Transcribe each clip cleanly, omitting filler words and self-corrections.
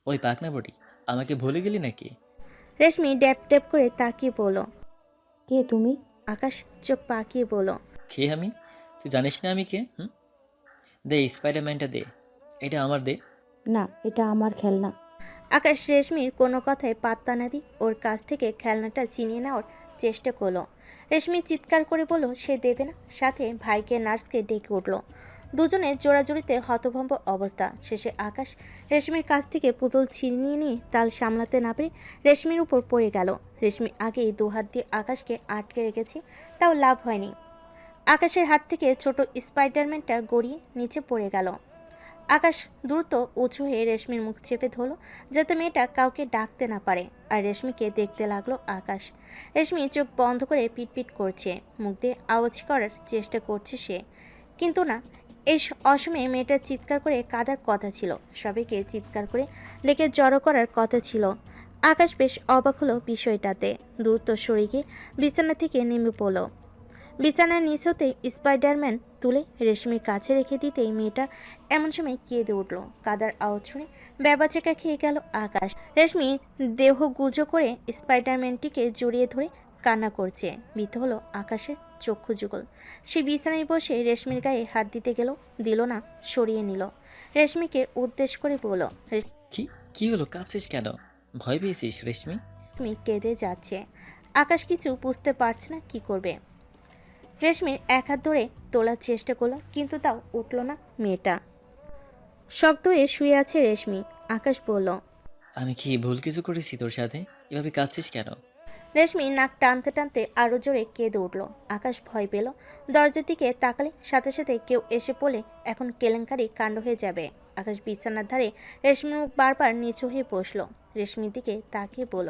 ওই পাকনা বডি, আমাকে ভুলে গেলি নাকি? রেশমি ড্যাপ ড্যাপ করে তাকিয়ে বলল। কে তুমি? আকাশ চোখ পাকিয়ে বলল। কে আমি? তুই জানিস না আমি কে? দে স্পাইডারম্যানটা দে। এটা আমার দে। না, এটা আমার খেলনা। আকাশ রেশমির কোনো কথায় পাত্তা না দিয়ে ওর কাছ থেকে খেলনাটা ছিনিয়ে নেওয়ার চেষ্টা করলো। রেশমি চিৎকার করে বলল সে দেবে না, সাথে ভাইকে নার্সকে ডেকে উঠল। দুজনের জোড়াজুড়িতে হতভম্ব অবস্থা। শেষে আকাশ রেশমির কাছ থেকে পুতুল ছিনিয়ে নিয়ে তাল সামলাতে না পেরে রেশমির উপর পড়ে গেল। রেশমি আগেই দুহাত দিয়ে আকাশকে আটকে রেখেছে, তাও লাভ হয়নি। আকাশের হাত থেকে ছোট স্পাইডারম্যানটা গড়িয়ে নিচে পড়ে গেল। আকাশ দ্রুত উঁচু হয়ে রেশমির মুখ চেপে ধরল, যাতে মেয়েটা কাউকে ডাকতে না পারে। আর রেশমিকে দেখতে লাগলো আকাশ। রেশমি চোখ বন্ধ করে পিটপিট করছে, মুখ দিয়ে আওয়াজ করার চেষ্টা করছে সে, কিন্তু না। এই অসময়ে মেয়েটার চিৎকার করে কাঁদার কথা ছিল, সবাইকে চিৎকার করে ডেকে জড়ো করার কথা ছিল। আকাশ বেশ অবাক হলো বিষয়টাতে। দ্রুত সরে গিয়ে বিছানা থেকে নেমে পড়ল। বিছানার নিচ হতে স্পাইডারম্যান তুলে রেশমির কাছে রেখে দিতেই মেয়েটা এমন সময় কেঁদে উঠল। কাদার আওয়াজ শুনে ব্যাবাচেকা খেয়ে গেল আকাশ। রেশমি দেহ গুজো করে স্পাইডারম্যানটিকে জড়িয়ে ধরে কান্না করছে। ভীত হলো আকাশের চক্ষু যুগল। সে বিছানায় বসে রেশমির গায়ে হাত দিতে গেল, দিল না, সরিয়ে নিল। রেশমিকে উদ্দেশ্য করে বলল। কি কি হলো, কাঁদছিস কেন? ভয় পেয়েছিস রেশমি? রেশমি কেঁদে যাচ্ছে। আকাশ কিছু বুঝতে পারছে না কি করবে। রেশমির এক হাত ধরে তোলার চেষ্টা করলো, কিন্তু তাও উঠল না মেয়েটা। শক্ত হয়ে শুয়ে আছে রেশমি। আকাশ বলল। আমি কি ভুল কিছু করেছি তোর সাথে? এভাবে কাঁদছিস কেন? রেশমি নাক টানতে টানতে আরো জোরে কেঁদে উঠল। আকাশ ভয় পেল। দরজার দিকে তাকালে সাথে সাথে কেউ এসে পড়লে এখন কেলেঙ্কারি কাণ্ড হয়ে যাবে। আকাশ বিছানার ধারে রেশমির মুখ বারবার নিচু হয়ে বসলো। রেশমির দিকে তাকিয়ে বলল।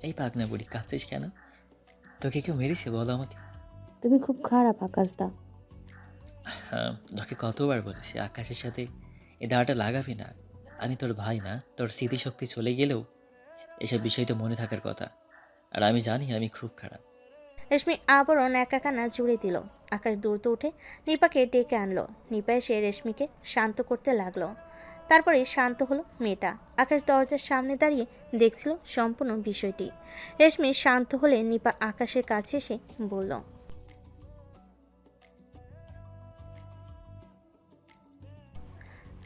এই পাকনা বুড়ি, কাঁদছিস কেন? তোকে কেউ মেরেছে বলো আমাকে? তুমি খুব খারাপ আকাশদা। হ্যাঁ, তোকে কতবার বলেছি আকাশের সাথে এই দাঁড়াটা লাগাবি না। আমি তোর ভাই না? তোর স্মৃতিশক্তি চলে গেলেও এসব বিষয় তো মনে থাকার কথা। আর আমি জানি আমি খুব খারাপ। রেশমি আবারও ন্যাকাকান্না জুড়ে দিল। আকাশ দ্রুত উঠে নিপাকে ডেকে আনলো। নিপা এসে রেশমিকে শান্ত করতে লাগলো। তারপরে শান্ত হলো মেয়েটা। আকাশ দরজার সামনে দাঁড়িয়ে দেখছিল সম্পূর্ণ বিষয়টি। রেশমি শান্ত হলে নিপা আকাশের কাছে এসে বলল।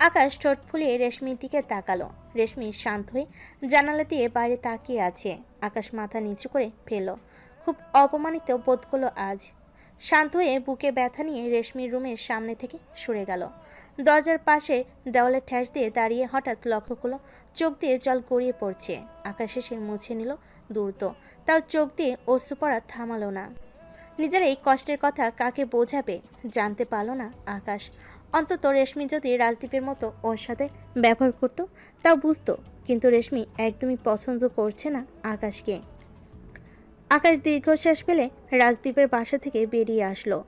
আকাশ ঠোঁট ফুলিয়ে রেশমির দিকে তাকালো। রেশমি শান্ত হয়ে জানালা দিয়ে বাইরে তাকিয়ে আছে। আকাশ মাথা নিচু করে ফেলল। খুব অপমানিত বোধ করলো আজ। শান্ত হয়ে বুকে ব্যথা নিয়ে রেশমির রুমের সামনে থেকে সরে গেল। দরজার পাশে দেওয়ালে ঠেস দিয়ে দাঁড়িয়ে হঠাৎ লক্ষ্য করলো চোখ দিয়ে জল গড়িয়ে পড়ছে। আকাশ এসে মুছে নিল দ্রুত, তাও চোখ দিয়ে অশ্রু পড়া থামালো না। নিজের এই কষ্টের কথা কাকে বোঝাবে জানতে পারল না আকাশ। অন্তত রেশমি যদি রাজদীপের মতো ওর সাথে ব্যবহার করত তাও বুঝতো, কিন্তু রেশমি একদমই পছন্দ করছে না আকাশকে। আকাশ দীর্ঘশ্বাস ফেলে রাজদীপের বাসা থেকে বেরিয়ে আসলো।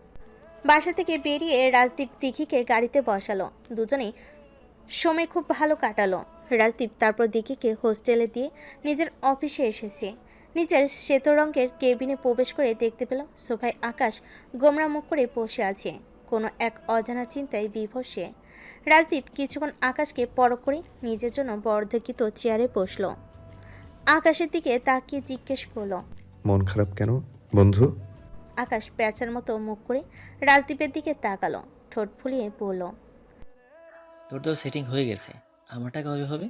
বাসা থেকে বেরিয়ে রাজদীপ দিঘিকে গাড়িতে বসালো। দুজনেই সময় খুব ভালো কাটালো। রাজদীপ তারপর দিঘিকে হোস্টেলে দিয়ে নিজের অফিসে এসেছে। নিজের শ্বেত রঙের কেবিনে প্রবেশ করে দেখতে পেল সোফায় আকাশ গোমরা মুখ করে বসে আছে। কোনো এক অজানা চিন্তায় বিভোর সে। রাজদীপ কিছুক্ষণ আকাশকে পরখ করে নিজের জন্য বর্ধকিত চেয়ারে বসলো। আকাশের দিকে তাকিয়ে জিজ্ঞেস করলো। মন খারাপ কেন বন্ধু? আকাশ প্যাঁচার মতো মুখ করে রাজদীপের দিকে তাকালো, ঠোঁট ফুলিয়ে বলল। তোর তো সেটিং হয়ে গেছে, আমারটা কবে হবে?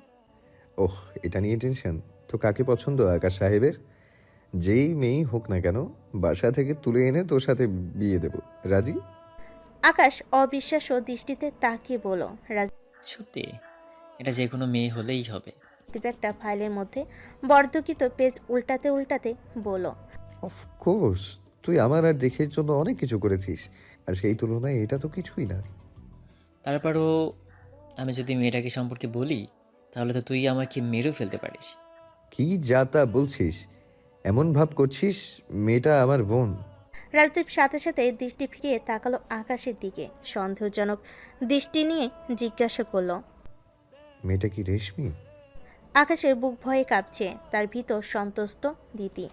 ওহ, এটা নিয়ে টেনশন? তো কাকে পছন্দ আকাশ সাহেবের? যেই মেয়েই হোক না কেন, বাসা থেকে তুলে এনে তোর সাথে বিয়ে দেব। রাজি? আকাশ অবিশ্বাস্য দৃষ্টিতে তাকিয়ে বলল। সত্যি? এটা যে কোনো মেয়ে হলেই হবে। রাজদীপ একটা ফাইলের মধ্যে বর্ধকিত পেজ উল্টাতে উল্টাতে বলল। অফকোর্স, তুই আমার আর দেখের জন্য অনেক কিছু করেছিস, আর সেই তুলনায় এটা তো কিছুই না। তারপরও আমি যদি মেয়েটাকে সম্পর্কে বলি, তাহলে তো তুই আমাকে মেরেও ফেলতে পারিস। কি যা তা বলছিস? এমন ভাব করছিস মেয়েটা আমার বোন। রাজদীপ সাথে সাথে দৃষ্টি ফিরিয়ে তাকালো আকাশের দিকে, সন্দেহজনক দৃষ্টি নিয়ে জিজ্ঞাসা করলো। মেয়েটা কি রেশমি? আকাশের বুক ভয়ে কাঁপছে। তার ভিতর সন্তুষ্ট দিতি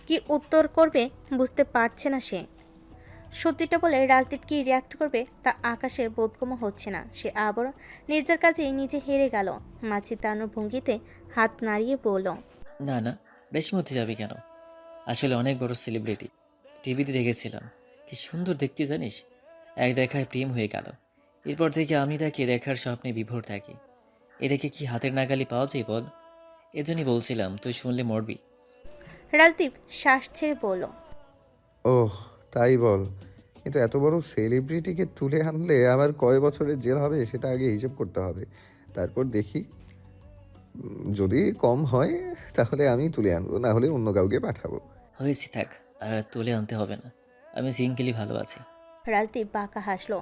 কি উত্তর করবে বুঝতে পারছে না সে। সত্যিটা বলে রাজদীপ কি রিয়াক্ট করবে তা আকাশের বোধগম্য হচ্ছে না। সে আবারও নিজের কাজেই নিজে হেরে গেল। মাছি তানোর ভঙ্গিতে হাত নাড়িয়ে বলল, না না, রেশমি হতে যাবে কেন? আসলে অনেক বড় সেলিব্রিটি। টিভিতে দেখেছিলাম, কি সুন্দর দেখতে জানিস। এক দেখায় প্রেম হয়ে গেল। এরপর থেকে আমি তাকে দেখার স্বপ্নে বিভোর থাকি। এ দেখে কি হাতের নাগালি পাওয়া যায় বল? এজন্যই বলছিলাম তুই শুনলে মরবি। রাজদীপ শ্বাস ছেড়ে বলল, ওহ, তাই বল। কিন্তু এত বড় সেলিব্রিটিকে তুলে আনলে আমার কয় বছরের জেল হবে সেটা আগে হিসেব করতে হবে। তারপর দেখি, যদি কম হয় তাহলে আমি তুলে আনবো, না হলে অন্য কাউকে পাঠাবো। হয়েছি, থাক। আর তুলে আনতে হবে না, আমি সিঙ্গেলই ভালো আছি। রাজদীপ বাঁকা হাসলো।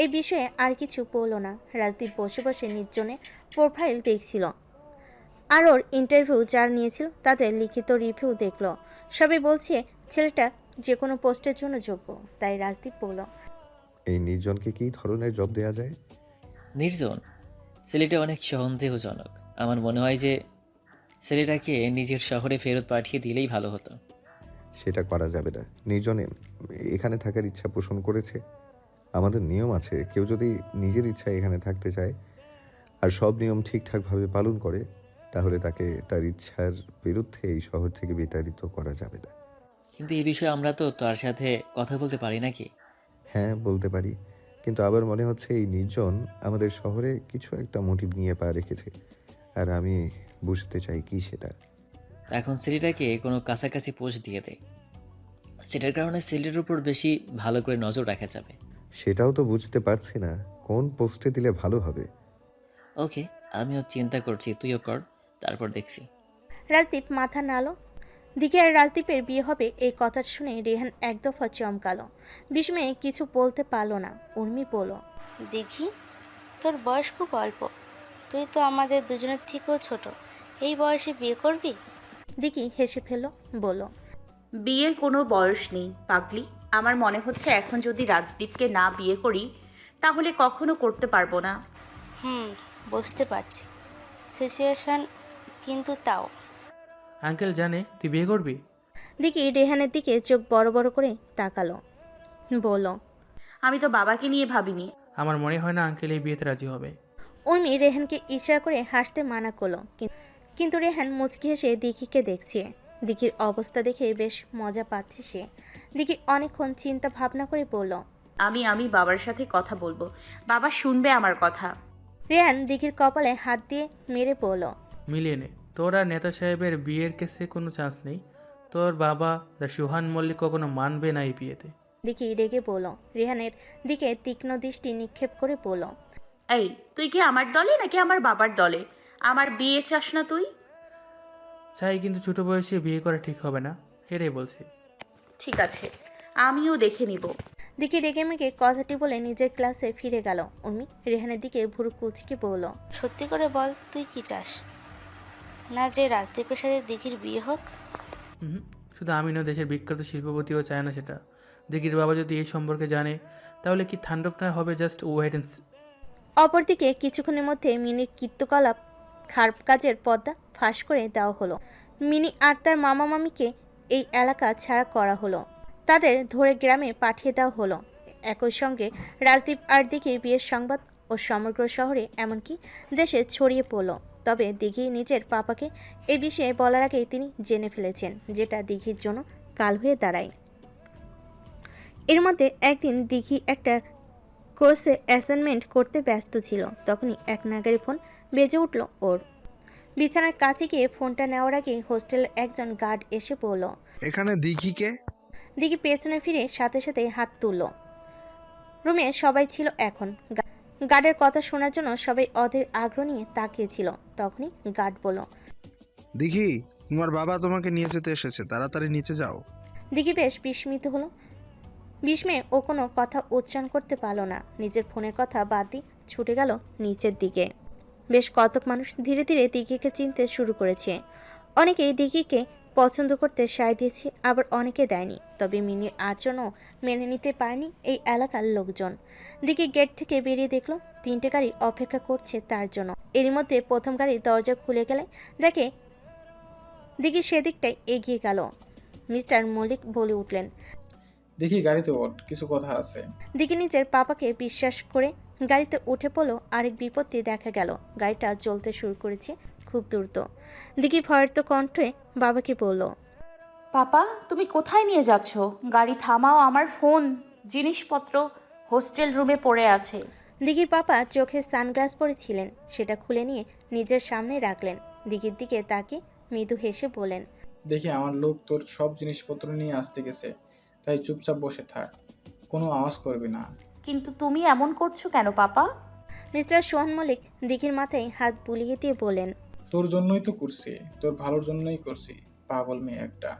এই বিষয়ে আর কিছু বলল না। রাজদীপ বসে বসে নির্জনে প্রোফাইল দেখছিল। আর ওর ইন্টারভিউ যারা নিয়েছিল তাদের লিখিত রিভিউ দেখলো। সবাই বলছে ছেলেটা যে কোনো পোস্টের জন্য যোগ্য। তাই রাজদীপ বলল, এই নির্জনকে কী ধরনের জব দেওয়া যায়? নির্জন ছেলেটা অনেক সন্দেহজনক। আমার মনে হয় যে ছেলেটাকে নিজের শহরে ফেরত পাঠিয়ে দিলেই ভালো হতো। সেটা করা যাবে না। নির্জনে এখানে থাকার ইচ্ছা পোষণ করেছে। আমাদের নিয়ম আছে, কেউ যদি নিজের ইচ্ছা এখানে থাকতে চায় আর সব নিয়ম ঠিকঠাকভাবে পালন করে, তাহলে তাকে তার ইচ্ছার বিরুদ্ধে এই শহর থেকে বিতাড়িত করা যাবে না। কিন্তু এই বিষয়ে আমরা তো তার সাথে কথা বলতে পারি নাকি? হ্যাঁ, বলতে পারি, কিন্তু আবার মনে হচ্ছে এই নির্জন আমাদের শহরে কিছু একটা মোটিভ নিয়ে পা রেখেছে, আর আমি বুঝতে চাই কি সেটা। এখন ছেলেটাকে কোনো কাছাকাছি পোস্ট দিয়ে দেয়, সেটার কারণে ছেলেটার উপর বেশি ভালো করে নজর রাখা যাবে। সেটাও তো বুঝতে পারছি না, কোন পোস্টে দিলে ভালো হবে। ওকে, আমিও চিন্তা করছি, তুইও কর, তারপর দেখছি। রাজদীপ মাথা নাড়ল। দিকে আর রাজদীপের বিয়ে হবে এই কথা শুনে রেহান এক দফা চমকালো। বিস্ময়ে কিছু বলতে পারল না। উর্মি বলল, দেখি, তোর বয়স খুব অল্প, তুই তো আমাদের দুজনের থেকেও ছোট, এই বয়সে বিয়ে করবি? দিকি হেসে ফেলল, বলল, বিয়ের কোনো বয়স নেই পাগলি। আমার মনে হচ্ছে এখন যদি রাজদীপকে না বিয়ে করি তাহলে কখনো করতে পারবো না। বুঝতে পারছি সিচুয়েশন, কিন্তু তাও। আঙ্কেল জানে তুই বিয়ে করবি? দিকি রেহানের দিকে চোখ বড় বড় করে তাকালো, বলল, আমি তো বাবাকে নিয়ে ভাবিনি। আমার মনে হয় না আঙ্কেল এই বিয়েতে রাজি হবে। উর্মি রেহানকে ইশারা করে হাসতে মানা করলো। কিন্তু রেহান মুচকি হেসে দিকিকে দেখছে। দিকির অবস্থা দেখে বেশ মজা পাচ্ছে সে। দিকি অনেকক্ষণ চিন্তা ভাবনা করে বলল, আমি বাবার সাথে কথা বলবো, বাবা শুনবে আমার কথা। রেহান দিকির কপালে হাত দিয়ে মেরে বলল, মিলিয়ে নে, তোর আর নেতা সাহেবের বিয়ের কেসে কোনো চান্স নেই। তোর বাবা দা সুহান মল্লিক কখনো মানবে না এই বিয়েতে। দিকি রেগে বলল। রেহানের দিকে তীক্ষ্ণ দৃষ্টি নিক্ষেপ করে বলল, এই, তুই কি আমার দলে নাকি আমার বাবার দলে? আমার বিয়ে চাস না তুই? চাই, কিন্তু ছোট বয়সে বিয়ে করা ঠিক হবে না, হেরে বলছি। ঠিক আছে, আমিও দেখে নিব। দিকি রেগে মেগে কথাটি বলে নিজের ক্লাসে ফিরে গেল। উর্মি রেহানের দিকে ভুরু কুচকে বলল, সত্যি করে বল, তুই কি চাস? না যে রাজদীপের সাথে দিঘির বিয়ে হোক? হুম, শুধু আমি নয়, দেশের বিখ্যাত শিল্পপতিও চায় না সেটা। দিঘির বাবা যদি এই সম্পর্কে জানে তাহলে কি থান্ডব না হবে? Just wait and see. অপরদিকে কিছুক্ষণের মধ্যে মিনির কীর্তকলাপ খারাপ কাজের পর্দা ফাঁস করে দেওয়া হলো। মিনি আর তার মামা মামিকে এই এলাকা ছাড়া করা হলো। তাদের ধরে গ্রামে পাঠিয়ে দেওয়া হলো। একই সঙ্গে রাজদীপ আর দিঘির বিয়ের সংবাদ ও সমগ্র শহরে এমনকি দেশে ছড়িয়ে পড়ল। তবে দিঘি নিজের পাপাকে এই বিষয়ে বলার আগেই তিনি জেনে ফেলেছেন, যেটা দিঘির জন্য কাল হয়ে দাঁড়ায়। এর মধ্যে একদিন দিঘি একটা কোর্সে অ্যাসাইনমেন্ট করতে ব্যস্ত ছিল। তখনই এক নাগারি ফোন বেজে উঠল ওর। বিছানার কাছে গিয়ে ফোনটা নেওয়ার আগেই হোস্টেলের একজন গার্ড এসে পড়ল। এখানে দিঘিকে? দিঘি পেছনে ফিরে সাথে সাথে হাত তুলল। রুমে সবাই ছিল এখন। গার্ডের কথা শোনার জন্য সবাই অধীর আগ্রহ নিয়ে তাকিয়েছিল। তখনই গার্ড বলল, দিঘি, তোমার বাবা তোমাকে নিয়ে যেতে এসেছে, তাড়াতাড়ি নিচে যাও। দিঘি বেশ বিস্মিত হলো। বিস্ময়ে ও কোনো কথা উচ্চারণ করতে পারল না। নিজের ফোনের কথা বাদ দিয়ে ছুটে গেল নিচের দিকে। বেশ কতক মানুষ ধীরে ধীরে দিঘিকে চিনতে শুরু করেছে। অনেকেই দিঘিকে পছন্দ করতে সায় দিয়েছে, আবার অনেকে দেয়নি। তবে মিনির আচরণও মেনে নিতে পারেনি এই এলাকার লোকজন। দিঘি গেট থেকে বেরিয়ে দেখলো 3টে গাড়ি অপেক্ষা করছে তার জন্য। এরই মধ্যে প্রথম গাড়ির দরজা খুলে গেলে দেখে দিঘি সেদিকটাই এগিয়ে গেল। মিস্টার মল্লিক বলে উঠলেন, দেখি গাড়িতে ওঠ, কিছু কথা আছে। দিকে নিজের পাপাকে বিশ্বাস করে গাড়িতে উঠে পড়লো। আরেক বিপত্তি দেখা গেল, গাড়িটা চলতে শুরু করেছে খুব দ্রুত। দিকি ভয়ার্ত কণ্ঠে বাবাকে বলল, পাপা, তুমি কোথায় নিয়ে যাচ্ছ? গাড়ি থামাও, আমার ফোন, জিনিসপত্র হোস্টেল রুমে পড়ে আছে। দিঘির পাপা চোখে সানগ্লাস পরেছিলেন, সেটা খুলে নিয়ে নিজের সামনে রাখলেন। দিঘির দিকে তাকে মৃদু হেসে বলেন, দেখি আমার লোক তোর সব জিনিসপত্র নিয়ে আসতে গেছে, তাই চুপচাপ বসে থাক, কোনো আওয়াজ করবি না। কিন্তু তুমি এমন করছো কেন পাপা? মিস্টার সোহান মল্লিক দিঘির মাথায় হাত বুলিয়ে দিয়ে বলেন, তোর জন্যই তো করছি, তোর ভালোর জন্যই করছি, পাগল মেয়ে একটা।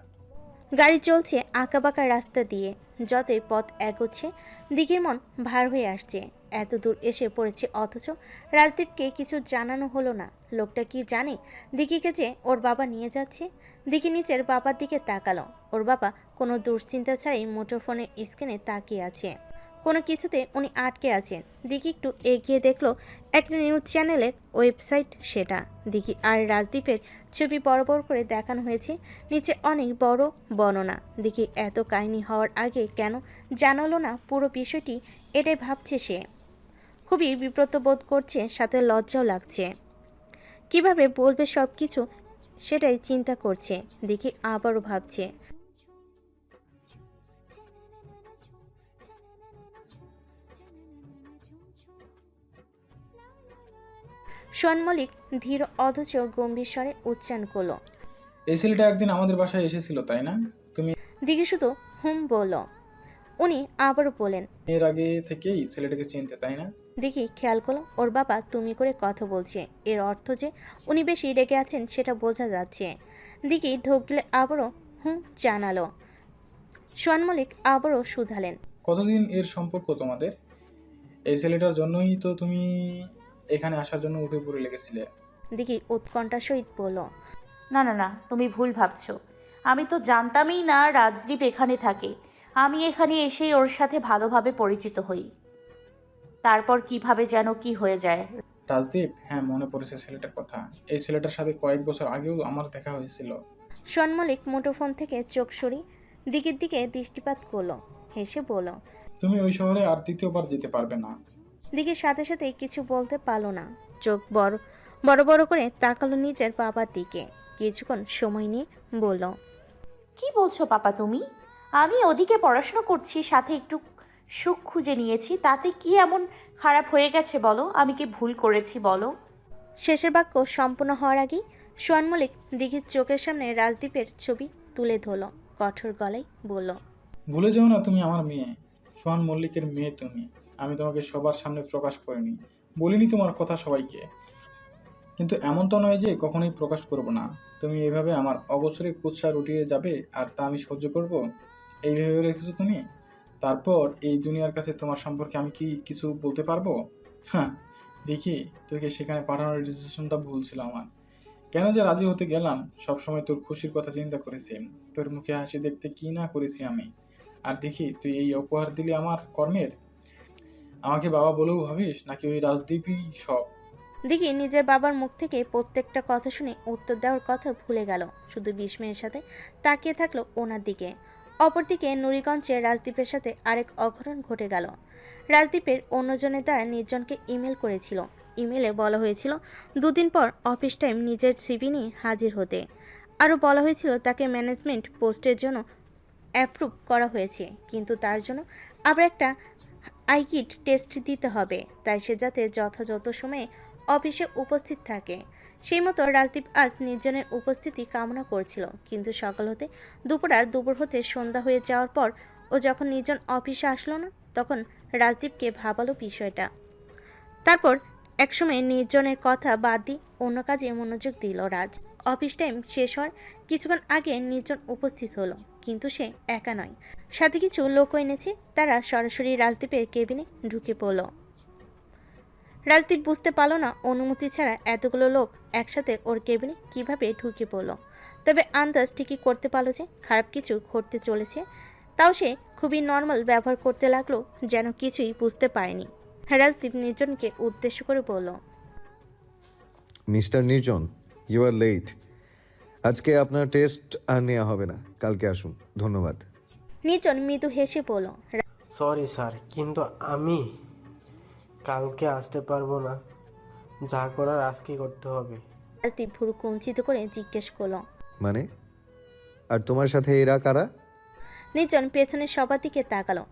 গাড়ি চলছে আঁকাবাঁকা রাস্তা দিয়ে। যতই পথ এগোচ্ছে দিঘির মন ভার হয়ে আসছে। এত দূর এসে পড়েছে, অথচ রাজদীপকে কিছু জানানো হলো না। লোকটা কি জানে দিঘিকে যে ওর বাবা নিয়ে যাচ্ছে? দিঘি নিচের বাবার দিকে তাকালো। ওর বাবা কোনো দুশ্চিন্তা ছাড়াই মুঠোফোনের স্ক্রিনে তাকিয়ে আছে। কোনো কিছুতে উনি আটকে আছেন। দিঘি একটু এগিয়ে দেখলো একটা নিউজ চ্যানেলের ওয়েবসাইট সেটা। দিঘি আর রাজদীপের ছবি বড় বড় করে দেখানো হয়েছে, নিচে অনেক বড় বর্ণনা। দিঘি এত কাহিনী হওয়ার আগে কেন জানালো না পুরো বিষয়টি, এটাই ভাবছে সে। খুবই বিব্রত বোধ করছে, সাথে লজ্জাও লাগছে। কিভাবে বলবে সব কিছু সেটাই চিন্তা করছে। দিঘি আবারও ভাবছে, সোহান মল্লিক ধীর অথচ গম্ভীর স্বরে উচ্চারণ করল, এই ছেলেটা একদিন আমাদের বাসায় এসেছিল, তাই না? তুমি দিঘি শুধু হুম বলল। উনি আবারও বলেন, এর আগে থেকেই ছেলেটাকে চিনতে, তাই না? দেখি খেয়াল করলো ওর বাবা তুমি করে কথা বলছে, এর অর্থ যে উনি বেশি রেগে আছেন সেটা বোঝা যাচ্ছে। দিঘি ঢোক গিলে আবারও হুম জানালো। সোহান মল্লিক আবারও শুধালেন, কতদিন এর সম্পর্ক তোমাদের? এই ছেলেটার জন্যই তো তুমি এখানে আসার জন্য উঠে পড়ে লেগেছিলে। দিঘি উৎকণ্ঠার সহিত বলল, না না না, তুমি ভুল ভাবছো। আমি তো জানতামই না রাজদীপ এখানে থাকে। আমি এখানে এসেই ওর সাথে ভালোভাবে পরিচিত হই, তারপর কিভাবে যেন কি হয়ে যায়। রাজদীপ, হ্যাঁ মনে পড়েছে ছেলেটার কথা। এই ছেলেটার সাথে কয়েক বছর আগেও আমার দেখা হয়েছিল। সোহান মল্লিক মুঠোফোন থেকে চোখ সরিয়ে দিঘির দিকে দৃষ্টিপাত করলো, হেসে বলল, তুমি ওই শহরে আর দ্বিতীয়বার যেতে পারবে না। দিঘির সাথে সাথে কিছু বলতে পারলো না। চোখ বড় বড় বড় করে তাকালো নিজের বাবার দিকে। কিছুক্ষণ সময় নিয়ে বলল, কি বলছো পাপা তুমি? আমি ওদিকে পড়াশোনা করছি, সাথে একটু সুখ খুঁজে নিয়েছি, তাতে কি এমন খারাপ হয়ে গেছে বলো? আমি কি ভুল করেছি বলো? শেষের বাক্য সম্পূর্ণ হওয়ার আগেই সোহান মল্লিক দিঘির চোখের সামনে রাজদীপের ছবি তুলে ধরল। কঠোর গলায় বলল, ভুলে যেও না, তুমি আমার মেয়ে, সোহান মল্লিকের মেয়ে তুমি। আমি তোমাকে সবার সামনে প্রকাশ করিনি, বলিনি তোমার কথা সবাইকে, কিন্তু এমন তো নয় যে কখনোই প্রকাশ করব না। তুমি এইভাবে আমার অগোচরে কুৎসা রুটিয়ে যাবে আর তা আমি সহ্য করব, এই ভেবে রেখেছো তুমি? তারপর এই দুনিয়ার কাছে তোমার সম্পর্কে আমি কি কিছু বলতে পারবো? হ্যাঁ, দেখি তোকে সেখানে পাঠানোর ডিসিশনটা ভুল ছিল আমার। কেন যে রাজি হতে গেলাম, সবসময় তোর খুশির কথা চিন্তা করেছি, তোর মুখে হাসি দেখতে কি না করেছি আমি। আর দেখি তুই এই উপহার দিলি আমার কর্মের। আমাকে বাবা বলেও ভাবিস নাকি ওই রাজদীপই সব? দিঘি নিজের বাবার মুখ থেকে প্রত্যেকটা কথা শুনে উত্তর দেওয়ার কথা ভুলে গেল, শুধু বিস্ময়ের সাথে তাকিয়ে থাকলো ওনার দিকে। অপরদিকে নুরিগঞ্জে রাজদীপের সাথে আরেক অঘটন ঘটে গেল। রাজদীপের অন্যজনের দ্বারা নির্জনকে ইমেল করেছিল। ইমেলে বলা হয়েছিল দুদিন পর অফিস টাইম নিজের সিভি নিয়ে হাজির হতে। আরও বলা হয়েছিল তাকে ম্যানেজমেন্ট পোস্টের জন্য অ্যাপ্রুভ করা হয়েছে, কিন্তু তার জন্য আবার একটা আইকিট টেস্ট দিতে হবে, তাই সে যাতে যথাযথ সময়ে অফিসে উপস্থিত থাকে। সেই মতো রাজদীপ আজ নির্জনের উপস্থিতি কামনা করছিল, কিন্তু সকাল হতে দুপুর হতে সন্ধ্যা হয়ে যাওয়ার পর ও যখন নির্জন অফিসে আসলো না, তখন রাজদীপকে ভাবালো বিষয়টা। তারপর একসময় নির্জনের কথা বাদ দিয়ে অন্য কাজে মনোযোগ দিল রাজ। অফিস টাইম শেষ হওয়ার কিছুক্ষণ আগে নির্জন উপস্থিত হলো, কিন্তু সে একা নয়, সাথে কিছু লোক এনেছে। তারা সরাসরি রাজদীপের কেবিনে ঢুকে পড়ল। রাজদীপ বুঝতে পারল না অনুমতি ছাড়া এতগুলো লোক একসাথে ওর কেবিনে কিভাবে ঢুকে পড়ল, তবে আন্দাজ ঠিকই করতে পারল যে খারাপ কিছু ঘটতে চলেছে। তাও সে খুবই নর্মাল ব্যবহার করতে লাগলো, যেন কিছুই বুঝতে পারেনি। রাজদীপ নির্জনকে উদ্দেশ্য করে বলল, মিস্টার নির্জন, ইউ আর লেট। আজকে আপনার টেস্ট আর নেওয়া হবে না, কালকে আসুন। ধন্যবাদ। নির্জন মৃদু হেসে বলল, সরি স্যার, কিন্তু আমি কালকে আসতে পারবো না। যা করার আজকে করতে হবে। রাজদীপ ভুরু কুঞ্চিত করে জিজ্ঞেস করলো। মানে? আর তোমার সাথে এরা কারা? নির্জন পেছনে সবার দিকে তাকালো।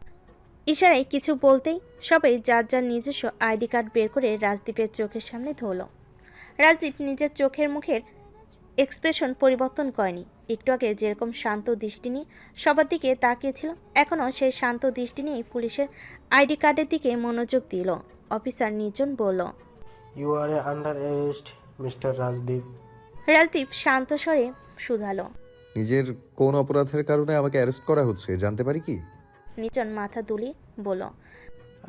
ইশারায় কিছু বলতেই সবাই যার যার নিজস্ব আইডি কার্ড বের করে রাজদীপের চোখের সামনে ধরল। রাজদীপ নিজের চোখের মুখের এক্সপ্রেশন পরিবর্তন করেনি। একটু আগে যেরকম শান্ত দৃষ্টি নিয়ে সবার দিকে তাকিয়েছিল, এখনও সেই শান্ত দৃষ্টি নিয়ে পুলিশের আইডি কার্ডের দিকে মনোযোগ দিল। অফিসার নির্জন বলল, you are a under arrest mister Rajdeep. Rajdeep শান্ত স্বরে শুধালো। নিজের কোন অপরাধের কারণে আমাকে অ্যারেস্ট করা হচ্ছে জানতে পারি কি? নির্জন মাথা দুলিয়ে বলল,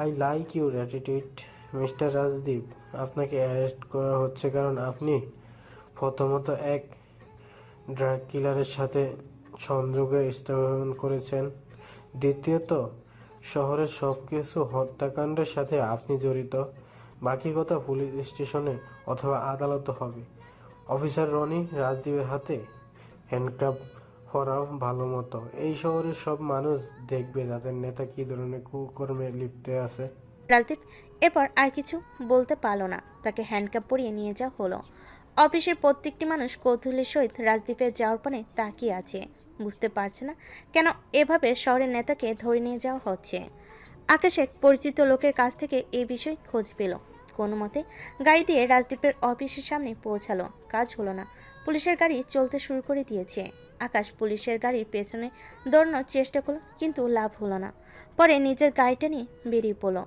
I like your attitude mister Rajdeep. আপনাকে অ্যারেস্ট করা হচ্ছে কারণ আপনি প্রথমত এক ড্রাগ কিলারের সাথে সংযোগে স্থাপন করেছেন, দ্বিতীয়ত শহরের সব কিছু হত্যাকাণ্ডের সাথে আপনি জড়িত। বাকি কথা পুলিশ স্টেশনে অথবা আদালতে হবে। অফিসার রনি, রাজদীপের হাতে হ্যান্ডকাপ করাও ভালো মতো। এই শহরের সব মানুষ দেখবে যাদের নেতা কী ধরনের কুকর্মে লিপ্ত আছে। রাজদীপ এরপর আর কিছু বলতে পারল না। তাকে হ্যান্ডকাপ পরিয়ে নিয়ে যাওয়া হলো। অফিসের প্রত্যেকটি মানুষ কৌতূহলের সহিত রাজদীপের যাওয়ার পানে তাকিয়ে আছে। বুঝতে পারছে না কেন এভাবে শহরের নেতাকে ধরে নিয়ে যাওয়া হচ্ছে। আকাশ এক পরিচিত লোকের কাছ থেকে এই বিষয়ে খোঁজ পেল। কোনো মতে গাড়ি দিয়ে রাজদীপের অফিসের সামনে পৌঁছালো। কাজ হলো না। পুলিশের গাড়ি চলতে শুরু করে দিয়েছে। আকাশ পুলিশের গাড়ির পেছনে দৌড়ানোর চেষ্টা করলো, কিন্তু লাভ হলো না। পরে নিজের গাড়িটা নিয়ে বেরিয়ে পড়ল।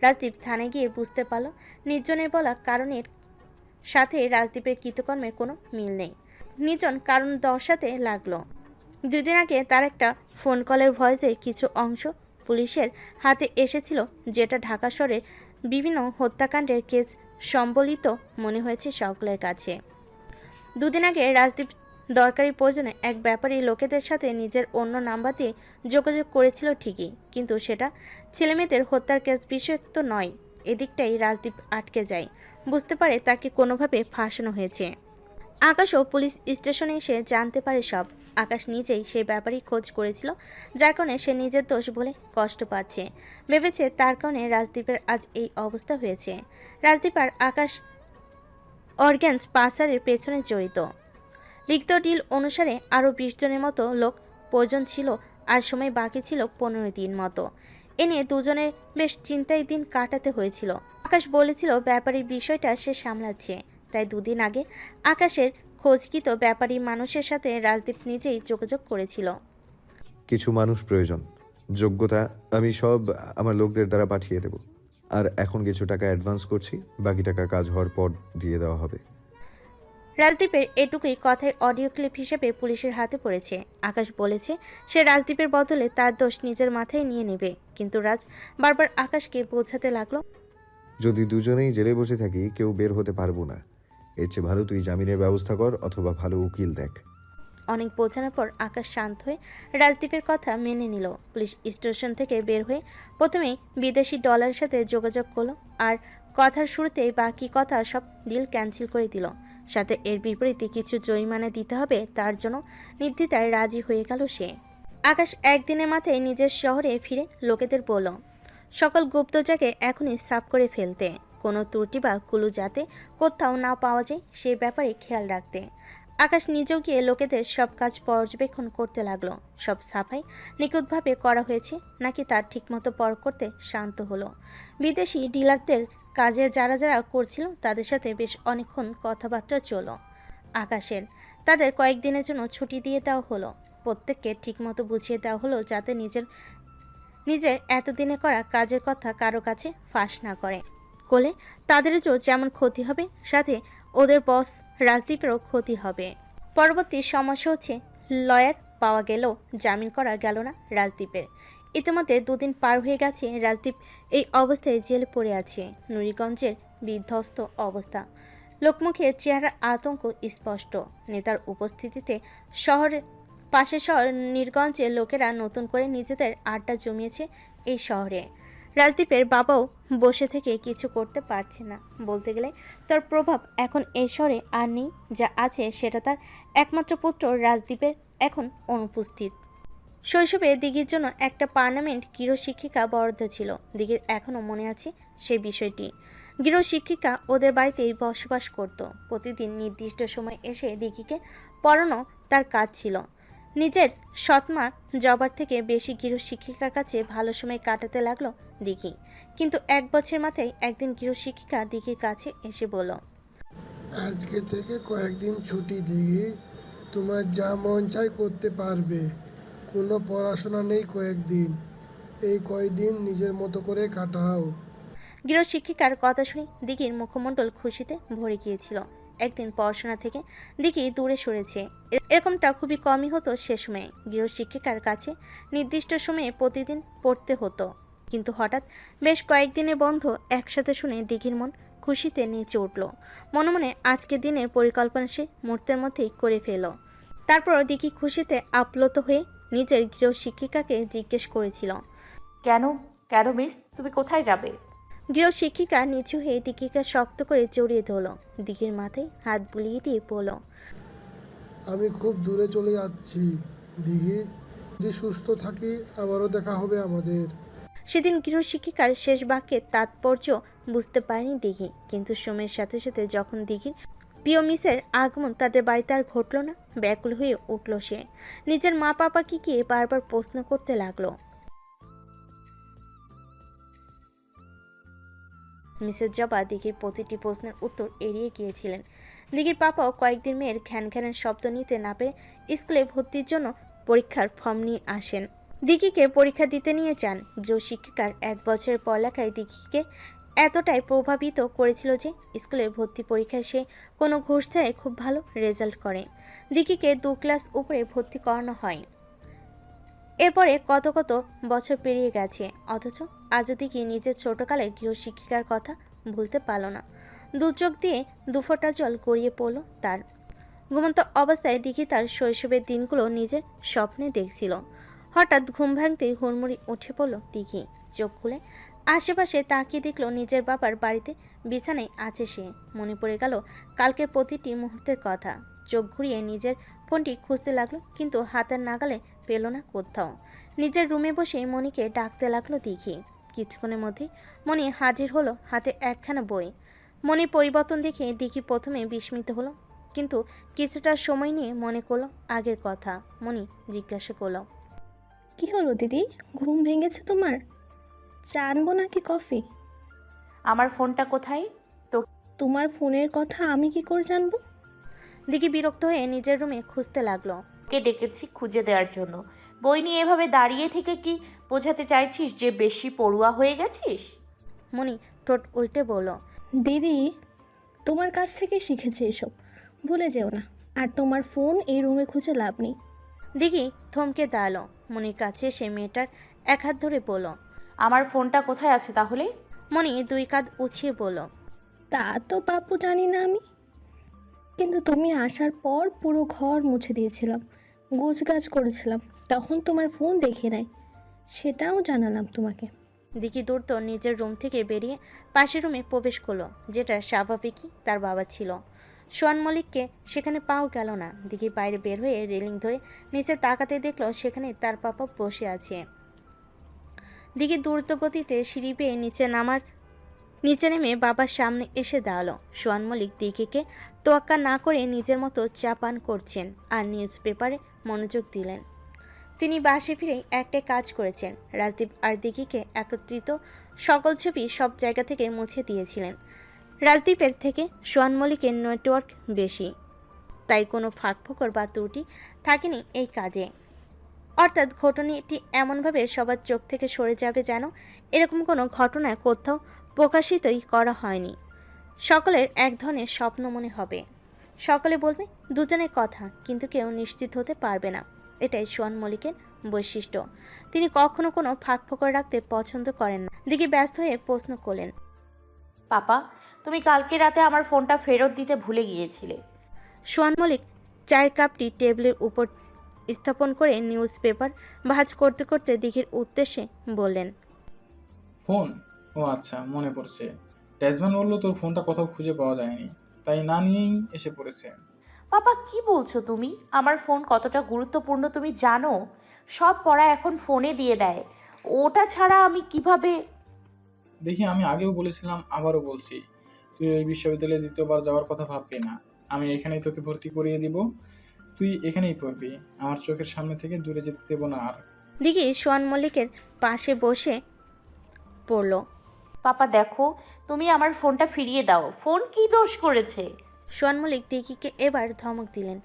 রাজদীপ থানায় গিয়ে বুঝতে পারল নির্জনের বলা কারণের সাথে রাজদীপের কৃতকর্মের কোনো মিল নেই। নির্জন কারণ দর্শাতে লাগলো। দুদিন আগে তার একটা ফোন কলের ভয়েসে কিছু অংশ পুলিশের হাতে এসেছিল, যেটা ঢাকা শহরের বিভিন্ন হত্যাকাণ্ডের কেস সম্বলিত মনে হয়েছে সকলের কাছে। দুদিন আগে রাজদীপ দরকারি প্রয়োজনে এক ব্যাপারী লোকেদের সাথে নিজের অন্য নাম্বার দিয়ে যোগাযোগ করেছিল ঠিকই, কিন্তু সেটা ছেলেমেয়েদের হত্যার কেস বিষয়ক তো নয়। এদিকটাই রাজদীপ আটকে যায়। বুঝতে পারে তাকে কোনোভাবে ফাঁসানো হয়েছে। আকাশও পুলিশ স্টেশনে এসে জানতে পারে সব। আকাশ নিজেই সেই ব্যাপারেই খোঁজ করেছিল, যার কারণে সে নিজের দোষ বলে কষ্ট পাচ্ছে। ভেবেছে তার কারণে রাজদীপের আজ এই অবস্থা হয়েছে। রাজদীপ আর আকাশ অর্গ্যান্স পাচারের পেছনে জড়িত। লিখিত ডিল অনুসারে আরও 20 জনের মতো লোক প্রয়োজন ছিল, আর সময় বাকি ছিল 15 দিন মতো। এ নিয়ে দুজনের বেশ চিন্তায় দিন কাটাতে হয়েছিল। আকাশ বলেছিল ব্যাপারী বিষয়টা সে সামলাচ্ছে, তাই দুদিন আগে আকাশের খোঁজকৃত ব্যাপারী মানুষের সাথে রাজদীপ নিজেই যোগাযোগ করেছিল। কিছু মানুষ প্রয়োজন, যোগ্যতা আমি সব আমার লোকদের দ্বারা পাঠিয়ে দেব। আর এখন কিছু টাকা অ্যাডভান্স করছি, বাকি টাকা কাজ হওয়ার পর দিয়ে দেওয়া হবে। রাজদীপের এটুকুই কথায় অডিও ক্লিপ হিসেবে পুলিশের হাতে পড়েছে। আকাশ বলেছে সে রাজদীপের বদলে তার দোষ নিজের মাথায় নিয়ে নেবে, কিন্তু রাজ বারবার আকাশকে বোঝাতে লাগলো, যদি দুজনেই জেলে বসে থাকি কেউ বের হতে পারবো না। এর চেয়ে ভালো তুই জামিনের ব্যবস্থা কর অথবা ভালো উকিল দেখ। অনেক বোঝানোর পর আকাশ শান্ত হয়ে রাজদীপের কথা মেনে নিল। পুলিশ স্টেশন থেকে বের হয়ে প্রথমেই বিদেশি ডলারের সাথে যোগাযোগ করলো, আর কথার শুরুতেই বাকি কথা সব ডিল ক্যান্সেল করে দিল। সাথে এর বিপরীতে কিছু জরিমানা দিতে হবে, তার জন্য নির্দ্বিধায় রাজি হয়ে গেল সে। আকাশ একদিনের মাথায় নিজের শহরে ফিরে লোকেদের বলল সকল গুপ্তচরকে এখনই সাফ করে ফেলতে, কোনো ত্রুটি বা কুলু যাতে কোথাও না পাওয়া যায় সে ব্যাপারে খেয়াল রাখতে। আকাশ নিজেও গিয়ে লোকেদের সব কাজ পর্যবেক্ষণ করতে লাগলো। সব সাফাই নিখুঁতভাবে করা হয়েছে নাকি তার ঠিকমতো পরখ করতে শান্ত হলো। বিদেশি ডিলারদের কাজে যারা যারা করছিল তাদের সাথে বেশ অনেকক্ষণ কথাবার্তা চলো আকাশের। তাদের কয়েকদিনের জন্য ছুটি দিয়ে দেওয়া হলো। প্রত্যেককে ঠিকমতো বুঝিয়ে দেওয়া হলো যাতে নিজের এতদিনে করা কাজের কথা কারো কাছে ফাঁস না করলে তাদেরও যেমন ক্ষতি হবে, সাথে ওদের বস রাজদীপেরও ক্ষতি হবে। পরবর্তী সমস্যা হচ্ছে লয়ার পাওয়া গেলেও জামিন করা গেল না রাজদীপের। ইতিমধ্যে 2 দিন পার হয়ে গেছে, রাজদীপ এই অবস্থায় জেলে পড়ে আছে। নুরিগঞ্জের বিধ্বস্ত অবস্থা, লোকমুখে চেহারার আতঙ্ক স্পষ্ট। নেতার উপস্থিতিতে পাশের শহর নীরগঞ্জে লোকেরা নতুন করে নিজেদের আড্ডা জমিয়েছে এই শহরে। রাজদীপের বাবাও বসে থেকে কিছু করতে পারছে না। বলতে গেলে তার প্রভাব এখন এই শহরে আর নেই। যা আছে সেটা তার একমাত্র পুত্র রাজদীপের এখন অনুপস্থিত। শৈশবে দিঘির জন্য একটা পার্মানেন্ট গৃহশিক্ষিকা বরাদ্দ ছিল। দিঘির এখনও মনে আছে সেই বিষয়টি। গৃহশিক্ষিকা ওদের বাড়িতেই বসবাস করত। প্রতিদিন নির্দিষ্ট সময় এসে দিঘিকে পড়ানো তার কাজ ছিল। নিজের সৎমা জবার থেকে বেশি গৃহশিক্ষিকার কাছে ভালো সময় কাটাতে লাগলো দিঘি। কিন্তু 1 বছর মাথায় একদিন গৃহশিক্ষিকা দিঘির কাছে এসে বলল, আজকে থেকে কয়েকদিন ছুটি দিয়ে তোমার যা মন চায় করতে পারবে। কোনো পড়াশোনা নেই কয়েকদিন। এই কয়দিন নিজের মতো করে কাটাও। গৃহশিক্ষিকার কথা শুনে দিঘির মুখমণ্ডল খুশিতে ভরে গিয়েছিল। একদিন পড়াশোনা থেকে দিঘি দূরে সরেছে, এরকমটা খুবই কমই হতো সে সময়ে। গৃহশিক্ষিকার কাছে নির্দিষ্ট সময়ে প্রতিদিন পড়তে হতো। কিন্তু হঠাৎ বেশ কয়েকদিনের বন্ধ একসাথে শুনে দিঘির মন খুশিতে নেচে উঠল। মনে মনে আজকের দিনের পরিকল্পনা সে মুহূর্তের মধ্যেই করে ফেল। তারপর দিঘি খুশিতে আপ্লুত হয়ে নিজের গৃহশিক্ষিকাকে জিজ্ঞেস করেছিল, কেন কেন মিস, তুমি কোথায় যাবে? গৃহশিক্ষিকা নিচু হয়ে দিঘিকে শক্ত করে জড়িয়ে ধরল। দিঘির মাথায় হাত বুলিয়ে দিয়ে বলল, আমি খুব দূরে চলে যাচ্ছি দিঘি। যদি সুস্থ থাকি আবারও দেখা হবে আমাদের। সেদিন গৃহশিক্ষিকার শেষ বাক্যের তাৎপর্য বুঝতে পারেনি দিঘি। কিন্তু সময়ের সাথে সাথে যখন দিঘির প্রিয় মিসের আগমন তাদের বাড়িতে আর ঘটল না, ব্যাকুল হয়ে উঠল সে। নিজের মা পাপাকে গিয়ে বারবার প্রশ্ন করতে লাগলো। মিসেস জবা দিঘির প্রতিটি প্রশ্নের উত্তর এড়িয়ে গিয়েছিলেন। দিঘির পাপাও কয়েকদিন মেয়ের ঘ্যান ঘ্যানের শব্দ নিতে না পেরে স্কুলে ভর্তির জন্য পরীক্ষার ফর্ম নিয়ে আসেন। দিঘিকে পরীক্ষা দিতে নিয়ে যান। গৃহশিক্ষিকার 1 বছরের পড়ালেখায় দিঘিকে এতটাই প্রভাবিত করেছিল যে স্কুলে ভর্তি পরীক্ষায় সে কোনো ঘুষ ছাড়াই খুব ভালো রেজাল্ট করে। দিঘিকে 2 ক্লাস উপরে ভর্তি করানো হয়। এরপরে কত কত বছর পেরিয়ে গেছে, অথচ আজও দিঘি নিজের ছোটকালের গৃহশিক্ষিকার কথা ভুলতে পারল না। 2 চোখ দিয়ে 2 ফোঁটা জল গড়িয়ে পড়ল তার। ঘুমন্ত অবস্থায় দিঘি তার শৈশবের দিনগুলো নিজের স্বপ্নে দেখছিল। হঠাৎ ঘুম ভাঙতেই হুড়মুড়ি উঠে পড়ল দিঘি। চোখ খুলে আশেপাশে তাকিয়ে দেখল নিজের বাবার বাড়িতে বিছানায় আছে সে। মনে পড়ে গেল কালকের প্রতিটি মুহূর্তের কথা। চোখ ঘুরিয়ে নিজের ফোনটি খুঁজতে লাগলো, কিন্তু হাতের নাগালে পেল না কোথাও। নিজের রুমে বসে মনিকে ডাকতে লাগলো দিঘি। কিছুক্ষণের মধ্যে মনি হাজির হলো, হাতে একখানা বই। মনির পরিবর্তন দেখে দিঘি প্রথমে বিস্মিত হলো, কিন্তু কিছুটা সময় নিয়ে মনে করলো আগের কথা। মনি জিজ্ঞাসা করলো, কি হলো দিদি, ঘুম ভেঙেছে তোমার? চা আনবো নাকি কফি? আমার ফোনটা কোথায়? তোমার ফোনের কথা আমি কি করে জানবো? দিঘি বিরক্ত হয়ে নিজের রুমে খুঁজতে লাগলো। কে ডেকেছি খুঁজে দেওয়ার জন্য? বই নিয়ে এভাবে দাঁড়িয়ে থেকে কি বোঝাতে চাইছিস যে বেশি পড়ুয়া হয়ে গেছিস? মনি ঠোঁট উল্টে বলল, দিদি তোমার কাছ থেকে শিখেছে এসব, ভুলে যেও না। আর তোমার ফোন এই রুমে খুঁজে লাভ নেই। দিঘি থমকে দাঁড়ালো। মনির কাছে সে মেয়েটার 1 হাত ধরে বলল, আমার ফোনটা কোথায় আছে তাহলে? মনি 2 কাঁধ উছিয়ে বলল, তা তো বাপু জানি না আমি, কিন্তু তুমি আসার পর পুরো ঘর মুছে দিয়েছিলাম, গোছগাছ করেছিলাম, তখন তোমার ফোন দেখে নাই, সেটাও জানালাম তোমাকে। দিঘি দ্রুত নিজের রুম থেকে বেরিয়ে পাশের রুমে প্রবেশ করলো, যেটা স্বাভাবিকই তার বাবা ছিল। সোয়ান মল্লিককে সেখানে পাও গেল না। দিঘি বাইরে বের হয়ে রেলিং ধরে নিচে তাকাতে দেখলো সেখানে তার পাপা বসে আছে। দিঘি দ্রুত গতিতে সিঁড়ি বেয়ে নিচে নেমে বাবার সামনে এসে দাঁড়ালো। সোয়ান মল্লিক দিঘিকে তোয়াক্কা না করে নিজের মতো চা পান করছেন আর নিউজ পেপারে মনোযোগ দিলেন। তিনি বাসে ফিরে একটাই কাজ করেছেন, রাজদীপ আর দিঘিকে একত্রিত সকল ছবি সব জায়গা থেকে মুছে দিয়েছিলেন। রাজদীপের থেকে সোয়ান মল্লিকের নেটওয়ার্ক বেশি, তাই কোনো ফাঁকফোকর বা ত্রুটি থাকেনি এই কাজে। অর্থাৎ ঘটনাটি এমনভাবে সবার চোখ থেকে সরে যাবে যেন এরকম কোনো ঘটনা কোথাও প্রকাশিতই করা হয়নি। সকলের এক ধরনের স্বপ্ন মনে হবে, সকলে বলবে দুজনের কথা, কিন্তু কেউ নিশ্চিত হতে পারবে না। এটাই সোয়ান মল্লিকের বৈশিষ্ট্য। তিনি কখনো কোনো ফাঁকফোকর রাখতে পছন্দ করেন না। দিঘি ব্যস্ত হয়ে প্রশ্ন করলেন, পাপা, তুমি কালকে রাতে আমার ফোনটা ফেরত দিতে ভুলে গিয়েছিলে। সোয়ান মল্লিক চায়ের কাপটি টেবিলের উপর স্থাপন করে নিউজ পেপার ভাঁজ করতে করতে দিঘির উদ্দেশ্যে বললেন, ফোন? ও আচ্ছা, মনে পড়ছে। ডেজম্যান বললো তোর ফোনটা কোথাও খুঁজে পাওয়া যায়নি, তাই না নিয়েই এসে পড়েছে। পাপা কি বলছো তুমি? আমার ফোন কতটা গুরুত্বপূর্ণ তুমি জানো? সব পড়া এখন ফোনে দিয়ে দেয়। ওটা ছাড়া আমি কিভাবে? দেখি, আমি আগেও বলেছিলাম, আবারও বলছি, তুই ওই বিশ্ববিদ্যালয়ে দ্বিতীয়বার যাওয়ার কথা ভাববি না। আমি এখানেই তোকে ভর্তি করিয়ে দিব, তুই এখানেই পড়বি। আমার চোখের সামনে থেকে দূরে যেতে দেবো না আর। দিঘি সোহান মল্লিকের পাশে বসে পড়ল। পাপা দেখো, তুমি আমার ফোনটা ফিরিয়ে দাও। ফোন কি দোষ করেছে? সোহান মল্লিক দিঘিকে এবার ধমক দিলেন।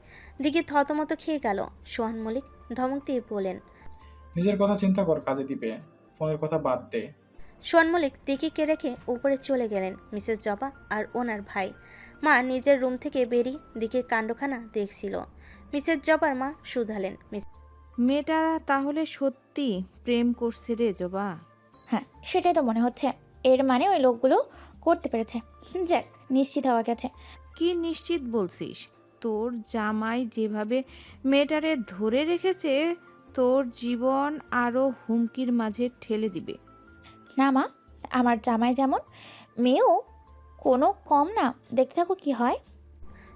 দিঘি থতমত খেয়ে গেল। সোহান মল্লিক ধমক দিয়ে বলেন, নিজের কথা চিন্তা কর, কাজে দিবে, ফোনের কথা বাদ দে। সোহান মল্লিক দিঘিকে রেখে উপরে চলে গেলেন। মিসেস জবা আর ওনার ভাই মা নিজের রুম থেকে বেরিয়ে দিঘির কাণ্ডখানা দেখছিল। মিসেস জবার মা শুধালেন, মেয়েটা তাহলে সত্যি প্রেম করছে রে জবা? হ্যাঁ, সেটাই তো মনে হচ্ছে। এর মানে ওই লোকগুলো করতে পেরেছে। যাক, নিশ্চিত হওয়া গেছে। কি নিশ্চিত বলছিস? তোর জামাই যেভাবে মেয়েটারে ধরে রেখেছে, তোর জীবন আরও হুমকির মাঝে ঠেলে দিবে। না মা, আমার জামাই যেমন, মেয়েও কোনো কম না। দেখতে থাকো কি হয়।